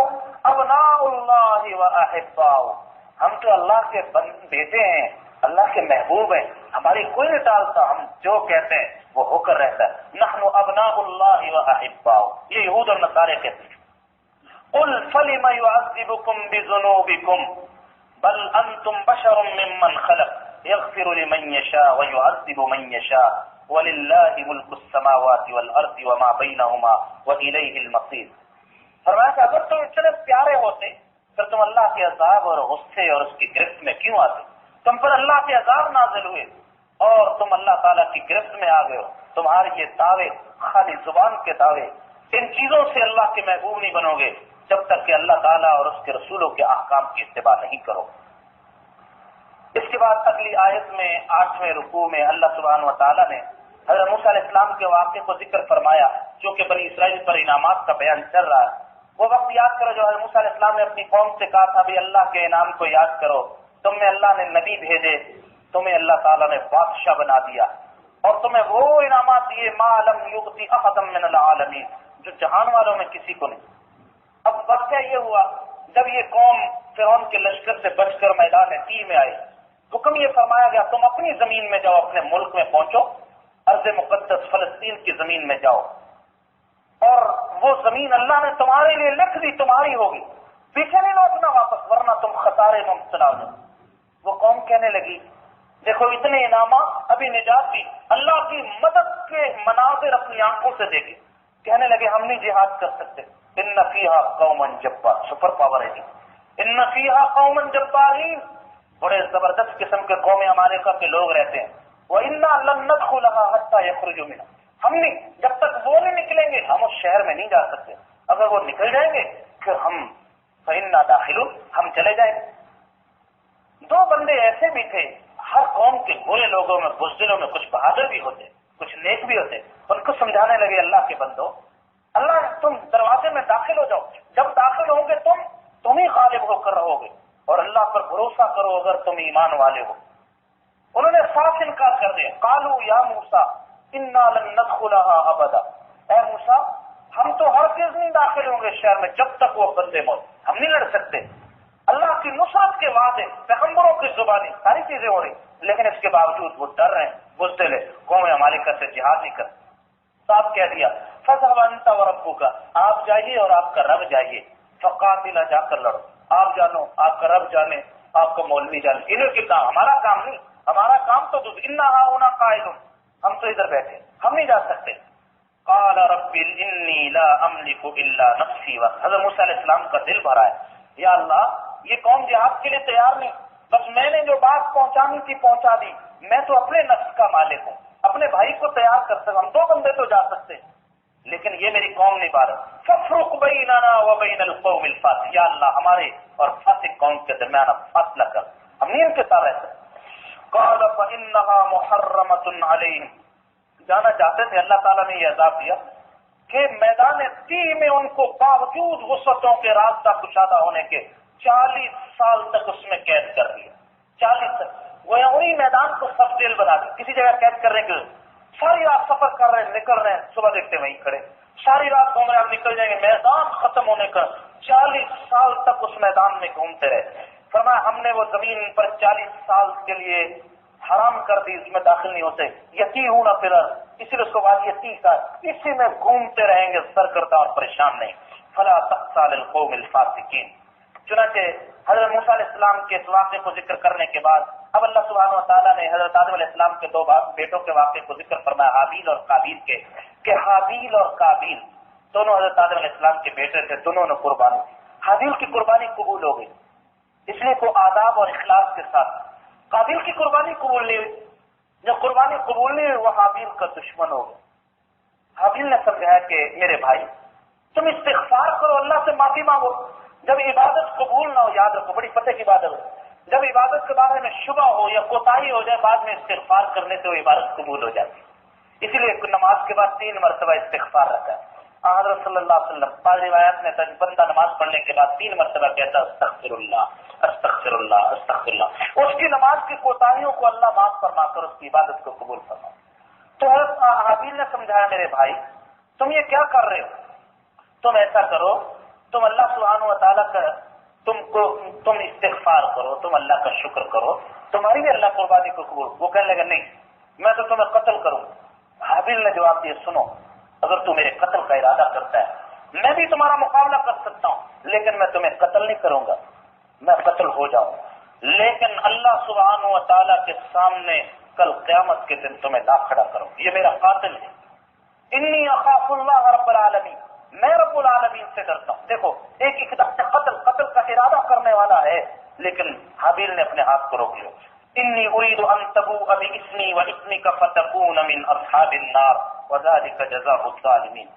[SPEAKER 1] ابناء اللہ واحباؤہ، ہم تو اللہ کے بیٹے ہیں، اللہ کے محبوب ہیں، ہماری کوئی نہیں ٹالتا، ہم جو کہتے ہیں وہ ہو کر رہتا ہے۔ نحن ابناء اللہ واحباؤہ، یہ یہود اور نصارے کہتے ہیں۔ قل فلم يعذبكم بذنوبكم بل انتم بشر ممن خلق يغفر لمن يشاء ويعذب من يشاء وللہ ملک السماوات والارض وما بینہما والیہ المصیر۔ فرمایا کہ اگر تم اتنے پیارے ہوتے پھر تم اللہ کے عذاب اور غصے اور اس کی گرفت میں کیوں آتے؟ تم پر اللہ کے عذاب نازل ہوئے اور تم اللہ تعالیٰ کی گرفت میں آ گئے ہو۔ تمہارے یہ دعوے خالی زبان کے دعوے، ان چیزوں سے اللہ کے محبوب نہیں بنو گے جب تک کہ اللہ تعالیٰ اور اس کے رسولوں کے احکام کی اتباع نہیں کرو۔ اس کے بعد اگلی آیت میں 8ویں رکوع میں اللہ سبحانہ و تعالیٰ نے حضرت موسیٰ علیہ السلام کے واقعے کو ذکر فرمایا، چونکہ بنی اسرائیل پر انعامات کا بیان چل رہا ہے۔ وہ وقت یاد کرو جو حضرت موسیٰ علیہ السلام نے اپنی قوم سے کہا تھا بھی اللہ کے انعام کو یاد کرو، تم میں اللہ نے نبی بھیجے، تمہیں اللہ تعالیٰ نے بادشاہ بنا دیا اور تمہیں وہ انعامات دیے ما لم یؤتی احدا من العالمین، جو جہان والوں میں کسی کو نہیں۔ اب واقعہ یہ ہوا جب یہ قوم فرعون کے لشکر سے بچ کر میدان طی میں آئی، حکم یہ فرمایا گیا تم اپنی زمین میں جاؤ، اپنے ملک میں پہنچو، ارض مقدس فلسطین کی زمین میں جاؤ، اور وہ زمین اللہ نے تمہارے لیے لکھ دی، تمہاری ہوگی، پیچھے نہیں لوٹنا واپس ورنہ تم خسارے میں مبتلا ہو جاؤ۔ وہ قوم کہنے لگی دیکھو اتنے انعامات، ابھی نجات دی، اللہ کی مدد کے مناظر اپنی آنکھوں سے دیکھے، کہنے لگے ہم نہیں جہاد کر سکتے۔ ان فیہا قوما جبار، سپر پاور ہے جی، ان فیہا قوما جبارین، بڑے زبردست قسم کے قوم عمالقہ کے لوگ رہتے ہیں۔ وَإِنَّا لَن نَدْخُلَهَا حَتَّى يَخْرُجُوا مِنْهَا، ہم نہیں، جب تک وہ نہیں نکلیں گے ہم اس شہر میں نہیں جا سکتے، اگر وہ نکل جائیں گے پھر ہم فَإِنَّا دَاخِلُونَ، ہم چلے جائیں گے۔ دو بندے ایسے بھی تھے، ہر قوم کے برے لوگوں میں بزدلوں میں کچھ بہادر بھی ہوتے، کچھ نیک بھی ہوتے، ان کو سمجھانے لگے اللہ کے بندو، اللہ تم دروازے میں داخل ہو جاؤ، جب داخل ہوں گے تم ہی غالب ہو کر رہو گے، اور اللہ پر بھروسہ کرو اگر تم ایمان والے ہو۔ انہوں نے صاف انکار کر دیا، قالوا یا موسیٰ انا لن ندخلها ابدا، اے موسیٰ ہم تو ہرگز نہیں داخل ہوں گے شہر میں جب تک وہ بندے موت، ہم نہیں لڑ سکتے۔ اللہ کی نصرت کے وعدے، پیغمبروں کی زبانی، ساری چیزیں ہو رہی، لیکن اس کے باوجود وہ ڈر رہے ہیں، بزدل ہے، قوم عمالقہ سے جہاد نہیں کر۔ صاحب کہہ دیا فذهب انت وربک، آپ جائیے اور آپ کا رب جائیے، فقاتلا، جا کر لڑو، آپ جانو، آپ کا رب جانے، آپ کا مولوی جانے، انہیں کے کام، ہمارا کام نہیں، ہمارا کام تو انا ہاؤنا قاعدون، ہم تو ادھر بیٹھے، ہم نہیں جا سکتے۔ قال رب انی لا املک الا نفسی، حضرت موسیٰ علیہ السلام کا دل بھرا ہے، یا اللہ یہ قوم جہاد کے لیے تیار نہیں، بس میں نے جو بات پہنچانی تھی پہنچا دی، میں تو اپنے نفس کا مالک ہوں، اپنے بھائی کو تیار کر سکتا، ہم دو بندے تو جا سکتے ہیں، لیکن یہ میری قوم نہیں پا رہا، فافرق بیننا وبین القوم الفاسق، یا اللہ ہمارے اور فاسق قوم کے درمیان اب فاصلہ کر، ہم نہیں ان کے ساتھ رہ سکتے۔ قال فإنها محرمة علیہم، جانا چاہتے تھے، اللہ تعالیٰ نے یہ عذاب دیا کہ میدان طی میں ان کو باوجود وسعتوں کے راستہ کشادہ ہونے کے 40 سال تک اس میں قید کر دیا، 40 تک، وہ وہی میدان کو سب جیل بنا دیا، کسی جگہ قید کرنے کے ساری رات سفر کر رہے ہیں، نکل رہے ہیں، صبح دیکھتے وہیں کھڑے، ساری رات گھوم رہے ہیں، نکل جائیں گے، میدان ختم ہونے کا 40 سال تک اس میدان میں گھومتے رہے۔ فرمایا ہم نے وہ زمین پر 40 سال کے لیے حرام کر دی، اس میں داخل نہیں ہوتے، یتیہون فی الارض، اسی لیے اس کو بعد یتی کا، اسی میں گھومتے رہیں گے سرگرداں اور پریشان نہیں۔ فلا تأس علی القوم الفاسقین، چنانچہ حضرت موسیٰ علیہ السلام کے اس واقعے کو ذکر کرنے کے بعد اب اللہ سبحانہ و تعالیٰ نے حضرت آدم علیہ السلام کے دو بیٹوں کے واقعے کو ذکر فرمایا، حابیل اور قابیل کے، کہ حابیل اور قابیل دونوں حضرت آدم علیہ السلام کے بیٹے تھے، دونوں نے قربانی دی. حابیل کی قربانی قبول ہو گئی، اس لیے کو آداب اور اخلاص کے ساتھ. قابیل کی قربانی قبول نہیں ہوئی. جو قربانی قبول نہیں ہوئی وہ حابیل کا دشمن ہو گیا. حابیل نے سمجھایا کہ میرے بھائی تم استغفار کرو، اللہ سے معافی مانگو. جب عبادت قبول نہ ہو، یاد رکھو بڑی فتح کی بات ہے، جب عبادت کے بارے میں شبہ ہو یا کوتاہی ہو جائے، بعد میں استغفار کرنے سے وہ عبادت قبول ہو جاتی. اسی لیے نماز کے بعد 3 مرتبہ استغفار رہتا ہے. حضرت صلی اللہ علیہ وسلم بعض روایات میں بندہ نماز پڑھنے کے بعد 3 مرتبہ کہتا ہے استغفر اللہ استغفر اللہ استغفر اللہ. اس کی نماز کی کوتاہیوں کو اللہ معاف فرما کر اس کی عبادت کو قبول فرما. تو حابیل نے سمجھایا میرے بھائی تم یہ کیا کر رہے ہو، تم ایسا کرو، تم اللہ سبحانہ و تعالیٰ کا تم استغفار کرو، تم اللہ کا شکر کرو، تمہاری بھی اللہ قربانی کو قبول. وہ کہنے لگا نہیں میں تو تمہیں قتل کروں. حابیل نے جواب دیا سنو، اگر تو میرے قتل کا ارادہ کرتا ہے میں بھی تمہارا مقابلہ کر سکتا ہوں، لیکن میں تمہیں قتل نہیں کروں گا، میں قتل ہو جاؤں لیکن اللہ سبحانہ و تعالیٰ کے سامنے کل قیامت کے دن تمہیں لا کھڑا کروں. یہ میرا قاتل ہے. انی اخاف اللہ رب العالمین، میں رب العالمین سے ڈرتا ہوں. دیکھو ایک قتل کا ارادہ کرنے والا ہے، لیکن حابیل نے اپنے ہاتھ کو روک لیا. انی اريد ان تبوء باسمی واسمک فتکون من اصحاب النار وذلك جزاء الظالمین.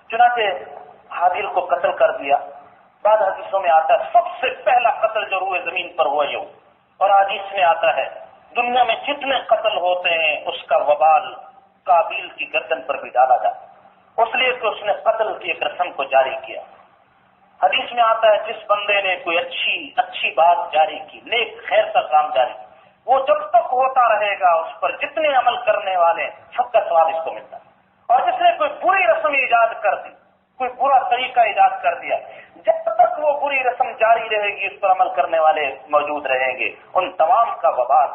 [SPEAKER 1] چنانچہ حابیل کو قتل کر دیا. بعد حدیثوں میں آتا ہے سب سے پہلا قتل جو روئے زمین پر ہوا یہ، اور حدیث میں آتا ہے دنیا میں جتنے قتل ہوتے ہیں اس کا وبال قابیل کی گردن پر بھی ڈالا جاتا، اس لیے کہ اس نے قتل کی ایک رسم کو جاری کیا. حدیث میں آتا ہے جس بندے نے کوئی اچھی بات جاری کی، نیک خیر کا کام جاری کی، وہ جب تک ہوتا رہے گا اس پر جتنے عمل کرنے والے سب کا ثواب اس کو ملتا ہے. اور جس نے کوئی بری رسم ایجاد کر دی، کوئی برا طریقہ ایجاد کر دیا، جب تک وہ بری رسم جاری رہے گی اس پر عمل کرنے والے موجود رہیں گے، ان تمام کا وبال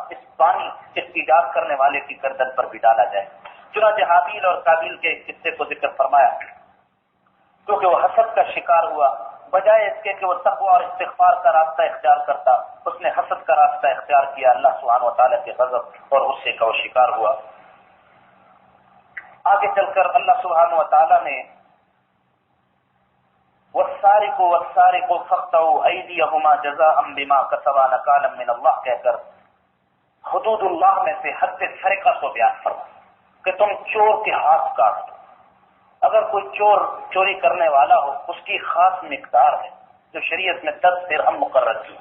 [SPEAKER 1] اس ایجاد کرنے والے کی گردن پر بھی ڈالا جائے. چنانچہ حابیل اور قابیل کے قصے کو ذکر فرمایا کیونکہ وہ حسد کا شکار ہوا. بجائے اس کے کہ وہ تقوی اور استغفار کا راستہ اختیار کرتا، اس نے حسد کا راستہ اختیار کیا. اللہ سبحانہ و تعالیٰ کے غضب اور غصے کا وہ شکار ہوا. آگے چل کر اللہ سبحانہ و تعالیٰ نے والسارق والسارق فاقطعوا ایدیہما جزاء بما کسبا نکالا من اللہ کہہ کر حدود اللہ میں سے حد سرقہ کو بیان فرما کہ تم چور کے ہاتھ کاٹ دو. اگر کوئی چور چوری کرنے والا ہو اس کی خاص مقدار ہے جو شریعت میں 10 درہم مقرر کی.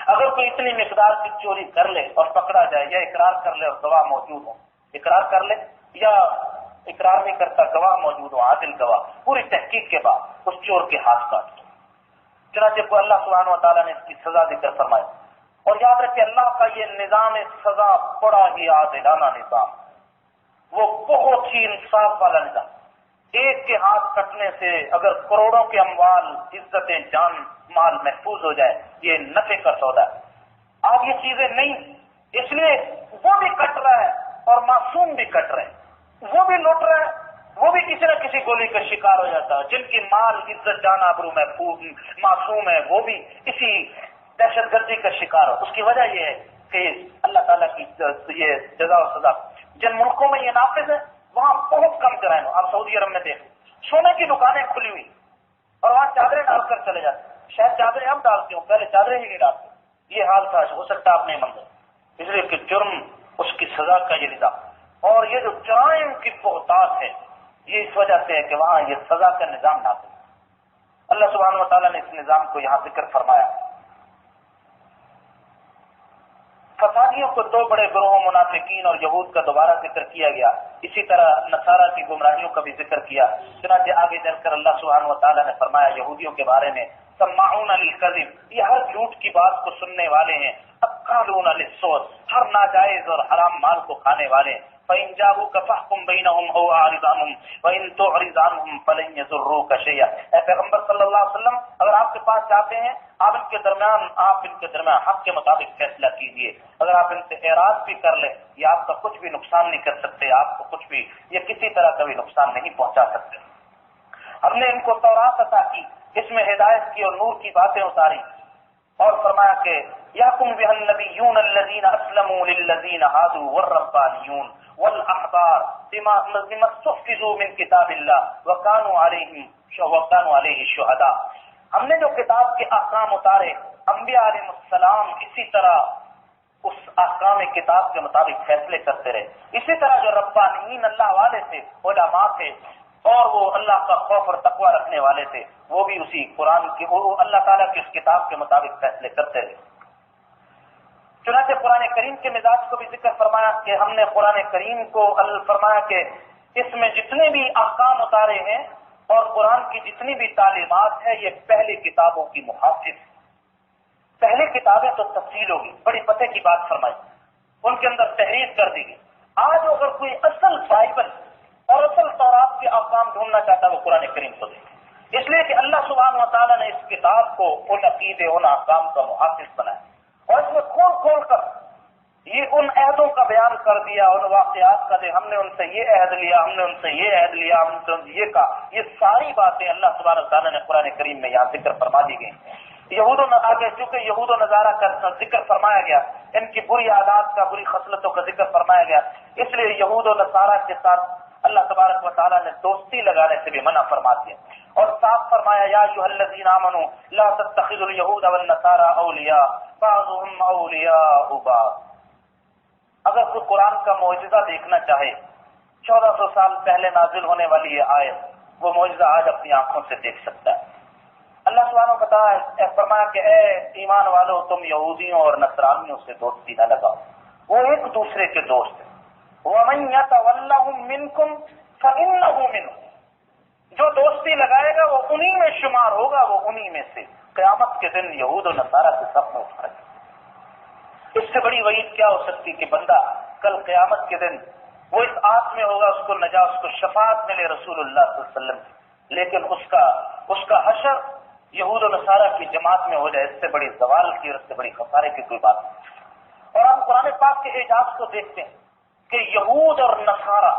[SPEAKER 1] اگر کوئی اتنی مقدار کی چوری کر لے اور پکڑا جائے یا اقرار کر لے اور گواہ موجود ہو، اقرار کر لے یا اقرار نہیں کرتا گواہ موجود ہو، عادل گواہ، پوری تحقیق کے بعد اس چور کے ہاتھ کاٹ دو. چنانچہ اللہ سبحانہ و تعالیٰ نے اس کی سزا ذکر فرمائی. اور یاد رکھیں اللہ کا یہ نظام سزا بڑا ہی عادلانہ نظام، وہ بہت ہی انصاف والا نظام. ایک کے ہاتھ کٹنے سے اگر کروڑوں کے اموال، عزتیں، جان مال محفوظ ہو جائے یہ نفع کا سودا ہے. آج یہ چیزیں نہیں، اس لیے وہ بھی کٹ رہا ہے اور معصوم بھی کٹ رہے ہیں. وہ بھی لوٹ رہا ہے، وہ بھی کسی نہ کسی گولی کا شکار ہو جاتا ہے. جن کی مال، عزت، جان آبرو محفوظ معصوم ہے وہ بھی اسی دہشت گردی کا شکار ہو. اس کی وجہ یہ ہے کہ اللہ تعالیٰ کی یہ جزا و سزا جن ملکوں میں یہ نافذ ہے وہاں بہت کم کرائم. آپ سعودی عرب میں دیکھیں سونے کی دکانیں کھلی ہوئی اور وہاں چادریں ڈال کر چلے جاتے. شاید چادریں اب ڈالتی ہوں، پہلے چادریں ہی نہیں ڈالتے. یہ حال تھا، ہو سکتا آپ نہیں منظر، اس لیے کہ جرم اس کی سزا کا یہ نظام اور یہ جو جرائم کی بہتات ہے یہ اس وجہ سے ہے کہ وہاں یہ سزا کا نظام نافذ. اللہ سبحانہ و تعالیٰ نے اس نظام کو یہاں ذکر فرمایا. فسادیوں کو 2 بڑے گروہوں منافقین اور یہود کا دوبارہ ذکر کیا گیا. اسی طرح نصارہ کی گمراہیوں کا بھی ذکر کیا. چنانچہ آگے چل کر اللہ سبحانہ و تعالیٰ نے فرمایا یہودیوں کے بارے میں سماعون للکذب، یہ ہر جھوٹ کی بات کو سننے والے ہیں. اکالون للسحت، ہر ناجائز اور حرام مال کو کھانے والے. فإن جاءوك فاحكم بينهم أو أعرض عنهم وإن تعرض عنهم فلن يضروك شيئا. اے پیغمبر صلی اللہ علیہ وسلم اگر آپ کے پاس جاتے ہیں آپ ان کے درمیان حق کے مطابق فیصلہ کیجیے. اگر آپ ان سے اعراض بھی کر لیں یہ آپ کا کچھ بھی نقصان نہیں کر سکتے، آپ کو کچھ بھی یہ کسی طرح کا بھی نقصان نہیں پہنچا سکتے. ہم نے ان کو تورات عطا کی، اس میں ہدایت کی اور نور کی باتیں اتاری. اور فرمایا کہ یحکم بها النبیون الذین اسلموا للذین هادوا والربانیون والاحبار بما استحفظوا من کتاب اللہ وکانوا علیہ شہداء. ہم نے جو کتاب کے احکام اتارے انبیاء علیہ السلام اسی طرح اس احکام کتاب کے مطابق فیصلے کرتے رہے. اسی طرح جو ربانیین اللہ والے تھے، علماء تھے، اور وہ اللہ کا خوف اور تقوی رکھنے والے تھے، وہ بھی اسی قرآن کی وہ اللہ تعالیٰ کی اس کتاب کے مطابق فیصلے کرتے رہے. چنانچہ قرآن کریم کے مزاج کو بھی ذکر فرمایا کہ ہم نے قرآن کریم کو فرمایا کہ اس میں جتنے بھی احکام اتارے ہیں اور قرآن کی جتنی بھی تعلیمات ہے یہ پہلی کتابوں کی محافظ. پہلی کتابیں تو تفصیل ہوگی، بڑی پتے کی بات فرمائی، ان کے اندر تحریر کر دی گئی. آج اگر کوئی اصل بائبل اور اصل تورات کے احکام ڈھونڈنا چاہتا ہے وہ قرآن کریم کو دیکھے، اس لیے کہ اللہ سبحانہ و تعالیٰ نے اس کتاب کو ان عقیدے ان احکام کا محافظ بنایا اور اس میں کھول کھول کر یہ ان عہدوں کا بیان کر دیا، ان واقعات کا دے ہم نے ان سے یہ عہد لیا، ہم نے ان سے یہ عہد لیا، ہم نے یہ کہا. یہ ساری باتیں اللہ سبحانہ و تعالیٰ نے قرآن کریم میں یہاں ذکر فرما دی گئی. یہود و آگے چونکہ یہود و نصارہ کا ذکر فرمایا گیا، ان کی بری عادات کا، بری خصلتوں کا ذکر فرمایا گیا، اس لیے یہود و نصارہ کے ساتھ اللہ تبارک و تعالیٰ نے دوستی لگانے سے بھی منع فرما دیا اور صاف فرمایا یا ایھا الذین آمنوا لا تتخذوا اليہود والنصارى اولیاء بعضهم اولیاء بعض. اگر کوئی قرآن کا معجزہ دیکھنا چاہے، 1400 سال پہلے نازل ہونے والی یہ آیت، وہ معجزہ آج اپنی آنکھوں سے دیکھ سکتا ہے. اللہ سبحانہ و تعالیٰ فرمایا کہ اے ایمان والو تم یہودیوں اور نصرانیوں سے دوستی نہ لگاؤ، وہ ایک دوسرے کے دوست ہیں. وَمَن يَتَوَلَّهُم مِّنكُمْ فَإِنَّهُ مِنْهُمْ، جو دوستی لگائے گا وہ انہی میں شمار ہوگا، وہ انہی میں سے. قیامت کے دن یہود و نصارہ سے سب میں اٹھائے. اس سے بڑی وعید کیا ہو سکتی کہ بندہ کل قیامت کے دن وہ اس آس میں ہوگا اس کو نجات، اس کو شفاعت ملے رسول اللہ صلی اللہ علیہ وسلم، لیکن اس کا حشر یہود و نصارہ کی جماعت میں ہو جائے. اس سے بڑی زوال کی اور اس سے بڑی خسارے کی کوئی بات نہیں. اور ہم قرآن پاک کے اعجاز کو دیکھتے ہیں کہ یہود اور نصارہ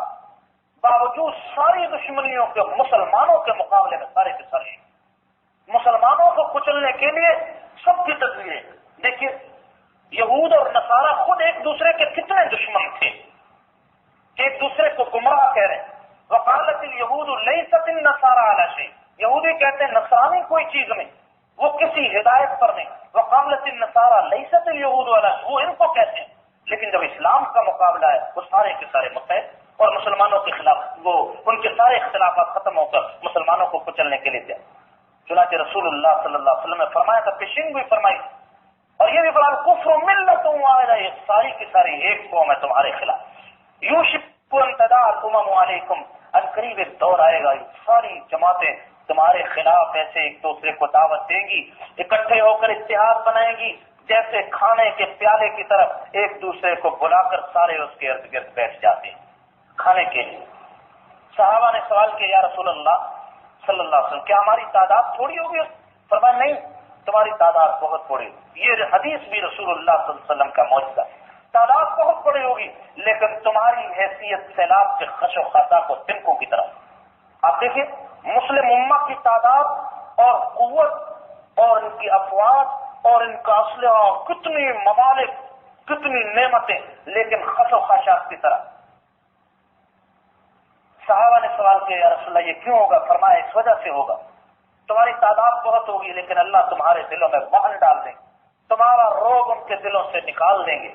[SPEAKER 1] باوجود ساری دشمنیوں کے مسلمانوں کے مقابلے میں سارے کے سارے مسلمانوں کو کچلنے کے لیے سب کی تدبیریں. دیکھیے یہود اور نصارہ خود ایک دوسرے کے کتنے دشمن تھے کہ ایک دوسرے کو گمراہ کہہ رہے ہیں. وقالت الیہود لیست النصارى علی شیء، یہودی کہتے ہیں نصرانی کوئی چیز نہیں، وہ کسی ہدایت پر نہیں. وقالت النصارى لیست الیہود علی شیء، وہ ان کو کہتے ہیں. لیکن جب اسلام کا مقابلہ ہے وہ سارے کے سارے متحد اور مسلمانوں کے خلاف وہ ان کے سارے اختلافات ختم ہو کر مسلمانوں کو کچلنے کے لیے تھے. چنانچہ رسول اللہ صلی اللہ علیہ وسلم نے فرمایا تھا، پیشنگ بھی فرمائی اور یہ بھی فرمایا کفر ملت واحدہ، یہ ساری کی ساری ایک قوم ہے تمہارے خلاف. یوشک ان تداعی الامم علیکم، ان قریب ایک دور آئے گا یہ ساری جماعتیں تمہارے خلاف ایسے ایک دوسرے کو دعوت دیں گی، اکٹھے ہو کر اتحاد بنائیں گی جیسے کھانے کے پیالے کی طرف ایک دوسرے کو بلا کر سارے اس کے ارد گرد بیٹھ جاتے ہیں کھانے کے لیے. صحابہ نے سوال کیا یا رسول اللہ صلی اللہ علیہ وسلم کیا ہماری تعداد تھوڑی ہوگی؟ فرمایا نہیں، تمہاری تعداد بہت بڑی ہوگی. یہ حدیث بھی رسول اللہ صلی اللہ علیہ وسلم کا معجزہ، تعداد بہت بڑی ہوگی لیکن تمہاری حیثیت سیلاب کے خش و خطا کو تنکوں کی طرف. آپ دیکھیں مسلم امہ کی تعداد اور قوت اور ان کی افواج اور ان کا اسلحہ اور کتنی ممالک، کتنی نعمتیں، لیکن خش و خاشاک کی طرح. صحابہ نے سوال کیا یا رسول اللہ یہ کیوں ہوگا؟ فرمایا اس وجہ سے ہوگا، تمہاری تعداد بہت ہوگی لیکن اللہ تمہارے دلوں میں وہن ڈال دیں گے، تمہارا روگ ان کے دلوں سے نکال دیں گے.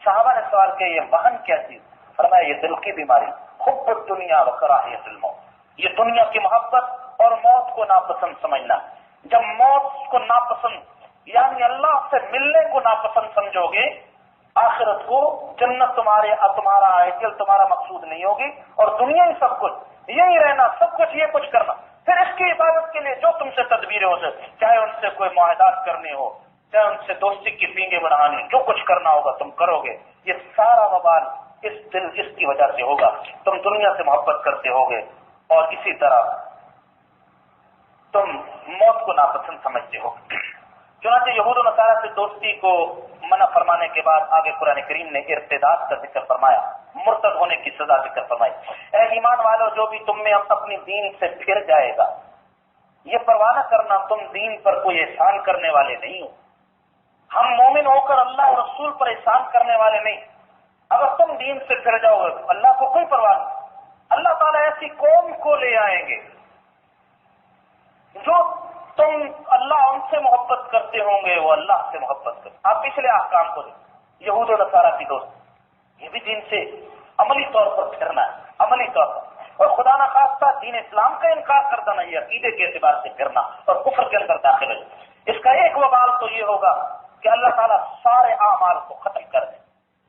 [SPEAKER 1] صحابہ نے سوال کیا یہ وہن کیا چیز؟ فرمایا یہ دل کی بیماری، حب الدنیا و کراہیت الموت، یہ دنیا کی محبت اور موت کو ناپسند سمجھنا. جب موت کو ناپسند یعنی اللہ سے ملنے کو ناپسند سمجھو گے، آخرت کو جنت تمہارا آئیڈیل، تمہارا مقصود نہیں ہوگی اور دنیا ہی سب کچھ، یہی رہنا، سب کچھ یہ کچھ کرنا. پھر اس کی عبادت کے لیے جو تم سے تدبیریں ہو سکے، چاہے ان سے کوئی معاہدات کرنے ہو، چاہے ان سے دوستی کی پینگیں بڑھانی، جو کچھ کرنا ہوگا تم کرو گے. یہ سارا وبال اس کی وجہ سے ہوگا، تم دنیا سے محبت کرتے ہوگے اور اسی طرح تم موت کو ناپسند سمجھتے ہو. چنانچہ یہود و نصارہ سے دوستی کو منع فرمانے کے بعد آگے قرآن کریم نے ارتداد کا ذکر فرمایا، مرتد ہونے کی سزا ذکر فرمائی. اے ایمان والو جو بھی تم میں اپنی دین سے پھر جائے گا، یہ پرواہ نہ کرنا تم دین پر کوئی احسان کرنے والے نہیں ہو. ہم مومن ہو کر اللہ اور رسول پر احسان کرنے والے نہیں. اگر تم دین سے پھر جاؤ گے تو اللہ کو کوئی پرواہ نہیں. اللہ تعالیٰ ایسی قوم کو لے آئیں گے جو تم اللہ ان سے محبت کرتے ہوں گے وہ اللہ سے محبت کرتے. آپ پچھلے احکام کو دیں. یہود و نصارہ کی دوست, یہ بھی دین سے عملی طور پر پھرنا ہے, عملی طور پر. اور خدا نہ خواستہ دین اسلام کا انکار کرنا نہیں, عقیدے کے اعتبار سے پھرنا اور کفر کے اندر داخل ہے. اس کا ایک وبال تو یہ ہوگا کہ اللہ تعالیٰ سارے اعمال کو ختم کر دے,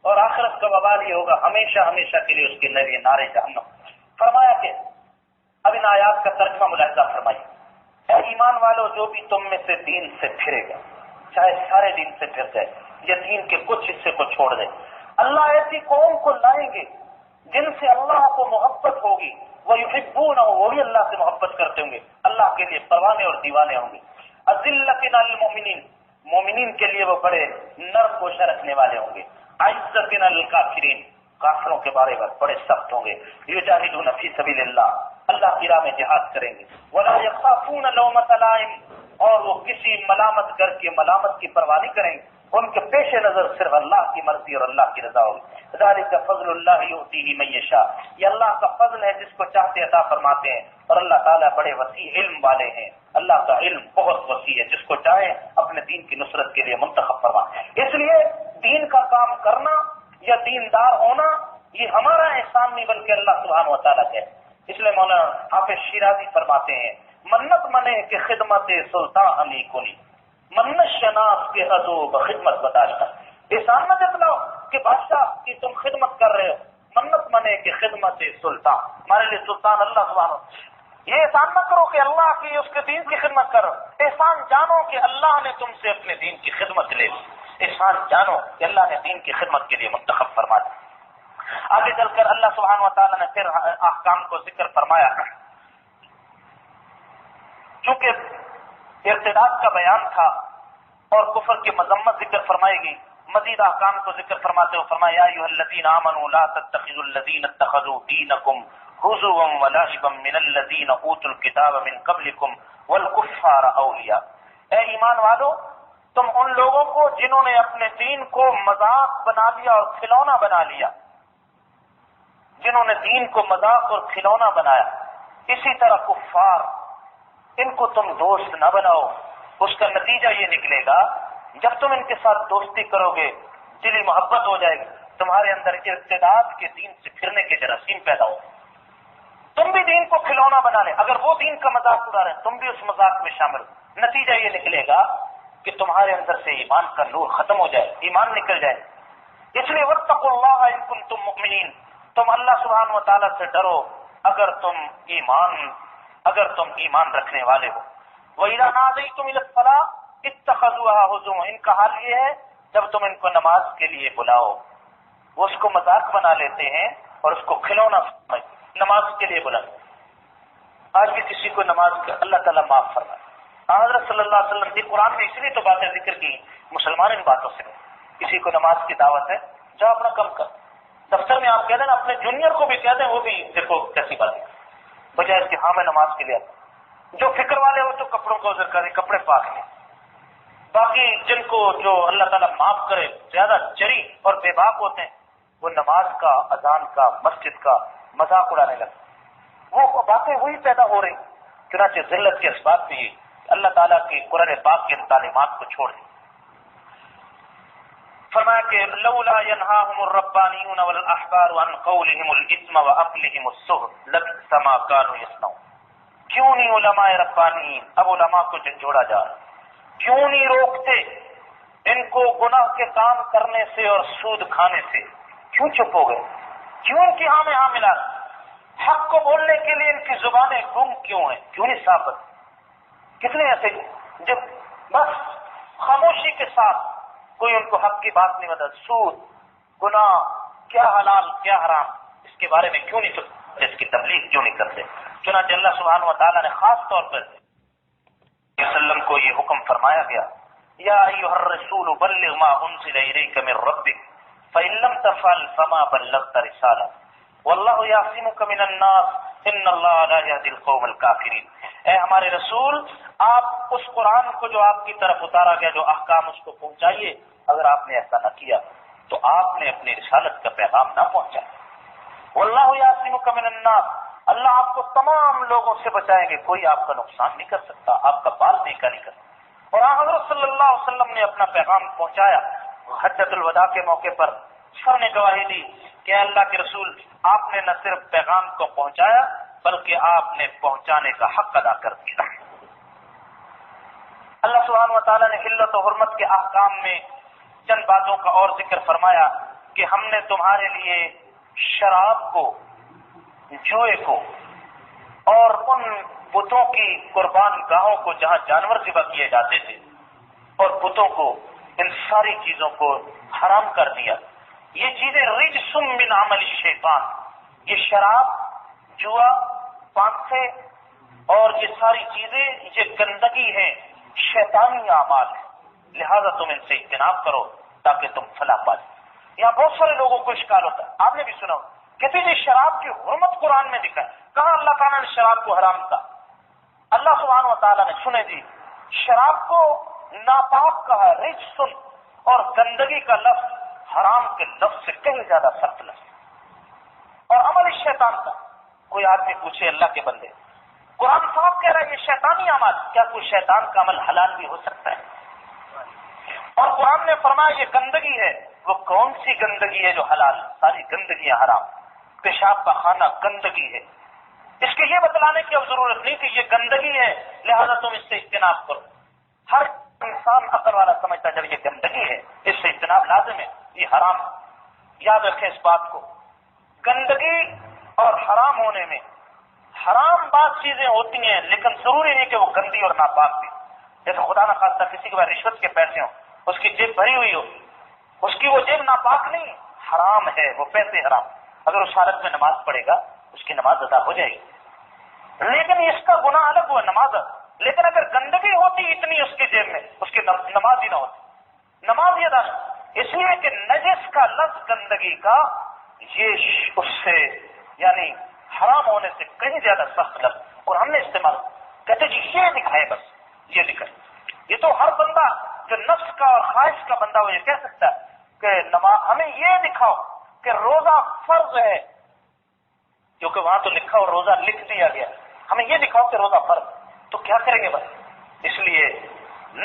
[SPEAKER 1] اور آخرت کا وبال یہ ہوگا ہمیشہ ہمیشہ کے لیے اس کے لیے نارے جہنم. فرمایا کہ اب ان آیات کا ترجمہ ملاحظہ فرمائیے. اے ایمان والو, جو بھی تم میں سے دین سے پھرے گا, چاہے سارے دین سے پھر جائے یا دین کے کچھ حصے کو چھوڑ دے, اللہ ایسی قوم کو لائیں گے جن سے اللہ کو محبت ہوگی. وہ یحبون, وہ بھی اللہ سے محبت کرتے ہوں گے, اللہ کے لیے پروانے اور دیوانے ہوں گے. اذلۃ علی المؤمنین, مومنین کے لیے وہ بڑے نرم گوشہ رکھنے والے ہوں گے. عزۃ علی الکافرین, کافروں کے بارے میں بڑے سخت ہوں گے. یجاہدون فی سبیل اللہ, اللہ کی راہ میں جہاد کریں گے. ولا یخافون لومۃ لائم, اور وہ کسی ملامت کر کے ملامت کی پرواہ نہیں کریں گے. ان کے پیش نظر صرف اللہ کی مرضی اور اللہ کی رضا ہوگی. ذالک فضل اللہ یؤتیہ من یشاء, یہ اللہ کا فضل ہے جس کو چاہتے عطا فرماتے ہیں. اور اللہ تعالیٰ بڑے وسیع علم والے ہیں, اللہ کا علم بہت وسیع ہے, جس کو چاہے اپنے دین کی نصرت کے لیے منتخب فرما. اس لیے دین کا کام کرنا یا دیندار ہونا یہ ہمارا احسان نہیں بلکہ اللہ سبحانہ و تعالیٰ کا ہے. اس لیے مولانا حافظ شیرازی فرماتے ہیں, منت منے کہ خدمت سلطان علی کنی, منت شناس کے ازو بخدمت بتاشتا. احسان نہ جتلاؤ کہ بادشاہ کی تم خدمت کر رہے ہو, منت منے کہ خدمت سلطان, ہمارے لیے سلطان اللہ سبحانہ. یہ احسان نہ کرو کہ اللہ کی اس کے دین کی خدمت کرو, احسان جانو کہ اللہ نے تم سے اپنے دین کی خدمت لے لی. احسان جانو کہ اللہ نے دین کی خدمت کے لیے منتخب فرما دیا. آگے چل کر اللہ سبحانہ و تعالیٰ نے پھر احکام کو ذکر فرمایا. چونکہ ارتداد کا بیان تھا اور کفر کی مذمت ذکر فرمائی گئی, مزید احکام کو ذکر فرماتے ہوئے فرمایا, یا ایھا الذین آمنوا لا تتخذوا الذین اتخذوا دینکم ہزوا ولعبا من الذین اوتوا الکتاب من قبلکم والکفار اولیاء. اے ایمان والو, تم ان لوگوں کو جنہوں نے اپنے دین کو مذاق بنا لیا اور کھلونا بنا لیا, جنہوں نے دین کو مذاق اور کھلونا بنایا, اسی طرح کفار, ان کو تم دوست نہ بناؤ. اس کا نتیجہ یہ نکلے گا, جب تم ان کے ساتھ دوستی کرو گے دلی محبت ہو جائے گی, تمہارے اندر ارتداد کے دین سے پھرنے کے جراثیم پیدا ہو, تم بھی دین کو کھلونا بنا لیں. اگر وہ دین کا مذاق اڑا رہے ہیں تم بھی اس مذاق میں شامل, نتیجہ یہ نکلے گا کہ تمہارے اندر سے ایمان کا نور ختم ہو جائے, ایمان نکل جائے. اس لیے واتقوا اللہ ان کنتم مؤمنین, تم اللہ سبحانہ و تعالیٰ سے ڈرو اگر تم ایمان رکھنے والے ہو. وَإِذَا نَادَيْتُمْ إِلَى الصَّلَاةِ اتَّخَذُوهَا هُزُوًا, ان کا حال یہ ہے جب تم ان کو نماز کے لیے بلاؤ وہ اس کو مذاق بنا لیتے ہیں اور اس کو کھلونا نماز کے لیے بلاؤ. آج بھی کسی کو نماز کا اللہ تعالیٰ معاف فرمائے. حضرت صلی اللہ علیہ وسلم نے قرآن میں اس لیے تو باتیں ذکر کی, مسلمان ان باتوں سے, کسی کو نماز کی دعوت ہے جاؤ اپنا کم کر, دفتر میں آپ کہہ دیں اپنے جونیئر کو بھی کہہ دیں, وہ بھی دیکھو کیسی بات ہے, بجائے اس کہ ہاں میں نماز کے لیے آتا. جو فکر والے ہو تو کپڑوں کو عذر کریں, کپڑے پاک لیں. باقی جن کو جو اللہ تعالیٰ معاف کرے زیادہ جری اور بے باک ہوتے ہیں وہ نماز کا, اذان کا, مسجد کا مذاق اڑانے لگے. وہ باتیں وہی پیدا ہو رہی. چنانچہ ذلت کے اسباب بھی اللہ تعالیٰ کی قرآن پاک کی تعلیمات کو چھوڑ دیں. فرمایا کہ لولا ينهاهم الربانيون والاحبار عن قولهم الاثم واكلهم السحت لبئس ما كانوا يصنعون. کیوں نہیں علماء ربانیین, اب علماء کو جھنجھوڑا جا رہا, کیوں نہیں روکتے ان کو گناہ کے کام کرنے سے اور سود کھانے سے, کیوں چپ ہو گئے, کیوں ان کی ہاں میں ہاں ملا, حق کو بولنے کے لیے ان کی زبانیں گم کیوں ہیں, کیوں نہیں ثابت. کتنے ایسے جب بس خاموشی کے ساتھ کوئی ان کو حق کی بات نہیں بتا, سود, گناہ, کیا حلال کیا حرام, اس کے بارے میں کیوں نہیں چپ, اس کی تبلیغ کیوں نہیں کرتے. چنانچہ اللہ سبحانہ و تعالیٰ نے خاص طور پر وسلم کو یہ حکم فرمایا گیا, یا ایھا الرسول بلغ ما انزل الیک من ربک فإن لم تفعل فما بلغت رسالہ واللہ یعصمک من الناس ان اللہ لا یہدی القوم الکافرین. اے ہمارے رسول آپ اس قرآن کو جو آپ کی طرف اتارا گیا جو احکام اس کو پہنچائیے، اگر آپ نے ایسا نہ کیا تو آپ نے اپنی رسالت کا پیغام نہ پہنچایا۔ واللہ یعصمک من الناس، اللہ آپ کو تمام لوگوں سے بچائیں گے، کوئی آپ کا نقصان نہیں کر سکتا، آپ کا بال نیکا نہیں کر سکتا۔ اور حضرت صلی اللہ علیہ وسلم نے اپنا پیغام پہنچایا۔ حجۃ الوداع کے موقع پر سب نے گواہی دی کہ اللہ کے رسول آپ نے نہ صرف پیغام کو پہنچایا بلکہ آپ نے پہنچانے کا حق ادا کر دیا۔ اللہ سبحانہ و تعالیٰ نے حلت و حرمت کے احکام میں چند باتوں کا اور ذکر فرمایا کہ ہم نے تمہارے لیے شراب کو، جوئے کو اور ان بتوں کی قربان گاہوں کو جہاں جانور ذبح کیے جاتے تھے اور بتوں کو، ان ساری چیزوں کو حرام کر دیا۔ یہ چیزیں رجس من عمل الشیطان، یہ شراب، جوا، پانسے اور یہ ساری چیزیں یہ گندگی ہیں، شیطانی اعمال ہیں، لہذا تم ان سے اجتناب کرو تاکہ تم فلاح پا جاؤ۔ یہاں بہت سارے لوگوں کو اشکال ہوتا ہے، آپ نے بھی سنا کہتے ہیں شراب کی حرمت قرآن میں لکھا ہے، کہاں اللہ تعالیٰ نے شراب کو حرام کہا؟ اللہ سبحانہ و تعالیٰ نے، سنے جی، شراب کو ناپاک کہا، رجس اور گندگی کا لفظ حرام کے لفظ سے کہیں زیادہ سخت لفظ، اور عمل شیطان کا۔ کوئی آدمی پوچھے اللہ کے بندے، قرآن صاحب کہہ رہا ہے یہ شیطانی عمل، کیا کوئی شیطان کا عمل حلال بھی ہو سکتا ہے؟ اور قرآن نے فرمایا یہ گندگی ہے، وہ کون سی گندگی ہے جو حلال؟ ساری گندگیاں حرام۔ پیشاب کا خانہ گندگی ہے، اس کے یہ بتلانے کی اب ضرورت نہیں کہ یہ گندگی ہے لہذا تم اس سے اجتناب کرو۔ ہر انسان عقل والا سمجھتا جب یہ گندگی ہے اس سے اجتناب لازم ہے، یہ حرام ہے۔ یاد رکھیں اس بات کو، گندگی اور حرام ہونے میں، حرام بعض چیزیں ہوتی ہیں لیکن ضروری نہیں کہ وہ گندی اور ناپاک بھی۔ جیسے خدا نہ خواستہ کسی کے پاس رشوت کے پیسے ہوں، اس کی جیب بھری ہوئی ہو، اس کی وہ جیب ناپاک نہیں، حرام ہے، وہ پیسے حرام، اگر اس حالت میں نماز پڑھے گا اس کی نماز ادا ہو جائے گی، لیکن اس کا گناہ الگ ہوا نماز۔ لیکن اگر گندگی ہوتی اتنی اس کی جیب میں، اس کی نماز ہی نہ ہوتی، نماز ہی ادا نہیں۔ اس لیے کہ نجس کا لفظ گندگی کا یہ اس سے یعنی حرام ہونے سے کہیں زیادہ سخت لفظ، اور ہم نے استعمال کہتے جی یہ دکھائے، بس یہ دکھائے۔ یہ تو ہر بندہ جو نفس کا اور خواہش کا بندہ وہ یہ کہہ سکتا ہے کہ نماز ہمیں یہ دکھاؤ کہ روزہ فرض ہے، کیونکہ وہاں تو لکھا اور روزہ لکھ دیا گیا، ہمیں یہ دکھاؤ کہ روزہ فرض، تو کیا کریں گے بس؟ اس لیے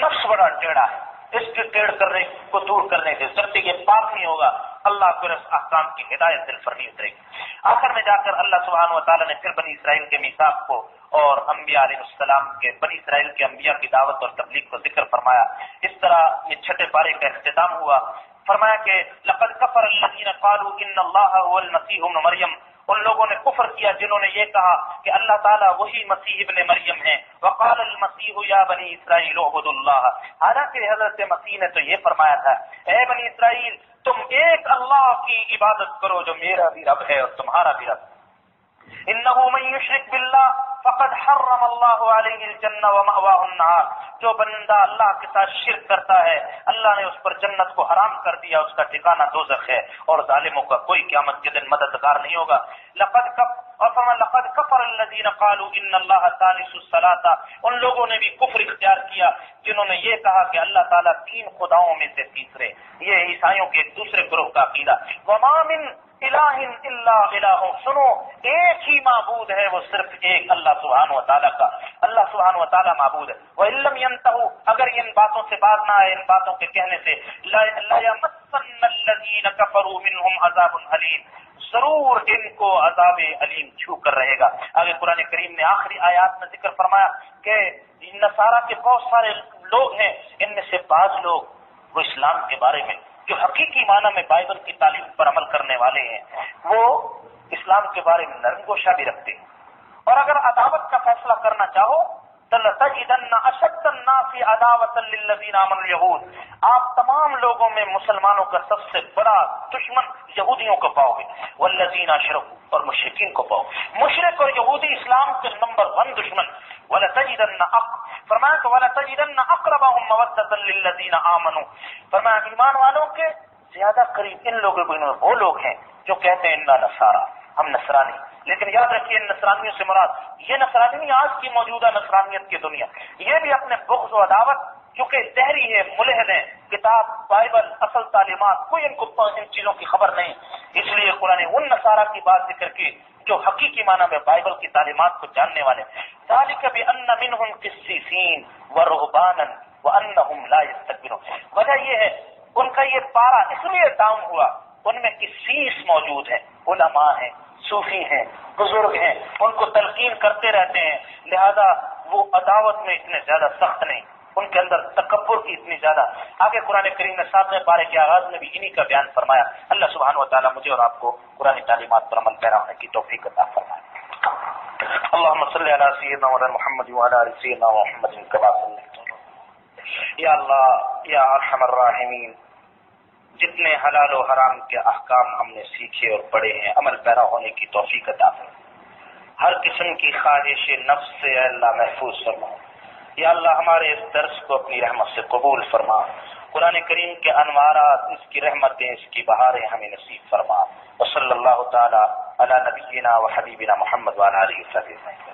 [SPEAKER 1] نفس بڑا ٹیڑھا ہے، اس کے ٹیڑھ کرنے کو دور کرنے سے جب تک یہ پاک نہیں ہوگا اللہ کو اس احکام کی ہدایت دل پر نہیں اترے گی۔ آخر میں جا کر اللہ سبحانہ و تعالیٰ نے پھر بنی اسرائیل کے میثاق کو اور انبیاء علیہ السلام کے، بنی اسرائیل کے انبیاء کی دعوت اور تبلیغ کو ذکر فرمایا۔ اس طرح یہ چھٹے پارے کا اختتام ہوا۔ فرمایا کہ لقد کفر الذین قالوا ان اللہ هو المسیح ابن مریم، ان لوگوں نے کفر کیا جنہوں نے یہ کہا کہ اللہ تعالیٰ وہی مسیح ابن مریم ہے۔ وقال المسیح یا بنی اسرائیل اعبدوا اللہ، حالانکہ حضرت مسیح نے تو یہ فرمایا تھا اے بنی اسرائیل تم ایک اللہ کی عبادت کرو جو میرا بھی رب ہے اور تمہارا بھی رب۔ انہ من یشرک باللہ فقد حرم اللہ علیہ الجنہ ومأواہ النار، جو بندہ اللہ کے ساتھ شرک کرتا ہے اللہ نے اس پر جنت کو حرام کر دیا، اس کا ٹھکانہ دوزخ ہے، اور ظالموں کا کوئی قیامت کے دن مددگار نہیں ہوگا۔ لقد کفر الذین قالوا ان اللہ ثالث الثلاثہ، ان لوگوں نے بھی کفر اختیار کیا جنہوں نے یہ کہا کہ اللہ تعالیٰ تین خداؤں میں سے تیسرے، یہ عیسائیوں کے ایک دوسرے گروہ کا عقیدہ۔ وما من الہ الا الہ، سنو ایک ہی معبود ہے وہ صرف ایک اللہ سبحانہ و تعالیٰ کا، اللہ سبحانہ و تعالیٰ معبود ہے۔ وَإِن لَّمْ يَنْتَهُوا، اگر ان باتوں سے باز نہ آئے، ان باتوں کے کہنے سے، لَيَمَسَّنَّ الَّذِينَ كَفَرُوا مِنْهُمْ عَذَابٌ أَلِيمٌ، ضرور ان کو عذاب علیم چھو کر رہے گا۔ آگے قرآن کریم نے آخری آیات میں ذکر فرمایا کہ نصارہ کے بہت سارے لوگ ہیں، ان میں سے بعض لوگ وہ اسلام کے بارے میں جو حقیقی معنی میں بائبل کی تعلیم پر عمل کرنے والے ہیں وہ اسلام کے بارے میں نرم گوشہ بھی رکھتے ہیں۔ اور اگر عداوت کا فیصلہ کرنا چاہو تو لَتَجِدَنَّ أَشَدَّ النَّاسِ عَدَاوَةً لِلَّذِينَ آمَنُوا الْيَهُودَ، آپ تمام لوگوں میں مسلمانوں کا سب سے بڑا دشمن یہودیوں کو پاؤ گے، وَالَّذِينَ أَشْرَكُوا، اور مشرکین کو پاؤ گے۔ مشرک اور یہودی اسلام کے نمبر 1 دشمن۔ وَلَتَجِدَنَّ فرمایا کہ وَلَتَجِدَنَّ أَقْرَبَهُم مَّوَدَّةً لِلَّذِينَ آمَنُوا، فرمایا ایمان والوں کے زیادہ قریب ان لوگوں کو وہ لوگ ہیں جو کہتے ہیں اِنَّا نَصَارَىٰ، ہم نصرانی، لیکن یاد رکھیے نصرانیوں سے مراد یہ نصرانی نہیں آج کی موجودہ نصرانیت کی دنیا، یہ بھی اپنے بغض و عداوت، چونکہ دہری ہے، ملحد ہیں، کتاب بائبل اصل تعلیمات کوئی ان کو ان چیزوں کی خبر نہیں، اس لیے قرآن ان نصارہ کی بات ذکر کی جو حقیقی معنی میں بائبل کی تعلیمات کو جاننے والے. ذالک بان منهم قسیسین ورهبانا وانهم لا یستكبرون. وجہ یہ ہے ان کا یہ پارا اس لیے ڈاؤن ہوا، ان میں قسیس موجود ہیں، علماء ہیں، صوفی ہیں، بزرگ ہیں، ان کو تلقین کرتے رہتے ہیں، لہذا وہ عداوت میں اتنے زیادہ سخت نہیں، ان کے اندر تکبر کی اتنی زیادہ. آگے قرآن کریم نے 7ویں پارے کے آغاز میں بھی انہی کا بیان فرمایا. اللہ سبحانہ و تعالیٰ مجھے اور آپ کو قرآن تعلیمات پر عمل پیرا ہونے کی توفیق عطا فرمائے. اللهم صل على سيدنا مولانا محمد وعلى ال سيدنا محمد كما صليت. یا اللہ یا ارحم الراحمین، جتنے حلال و حرام کے احکام ہم نے سیکھے اور پڑھے ہیں عمل پیرا ہونے کی توفیق عطا فرما. ہر قسم کی خواہش نفس سے اے اللہ محفوظ فرما. یا اللہ ہمارے اس درس کو اپنی رحمت سے قبول فرما. قرآن کریم کے انوارات، اس کی رحمتیں، اس کی بہاریں ہمیں نصیب فرما. وصلی اللہ تعالی علی نبینا و حبیبنا محمد وعلی آلہ وصحبہ.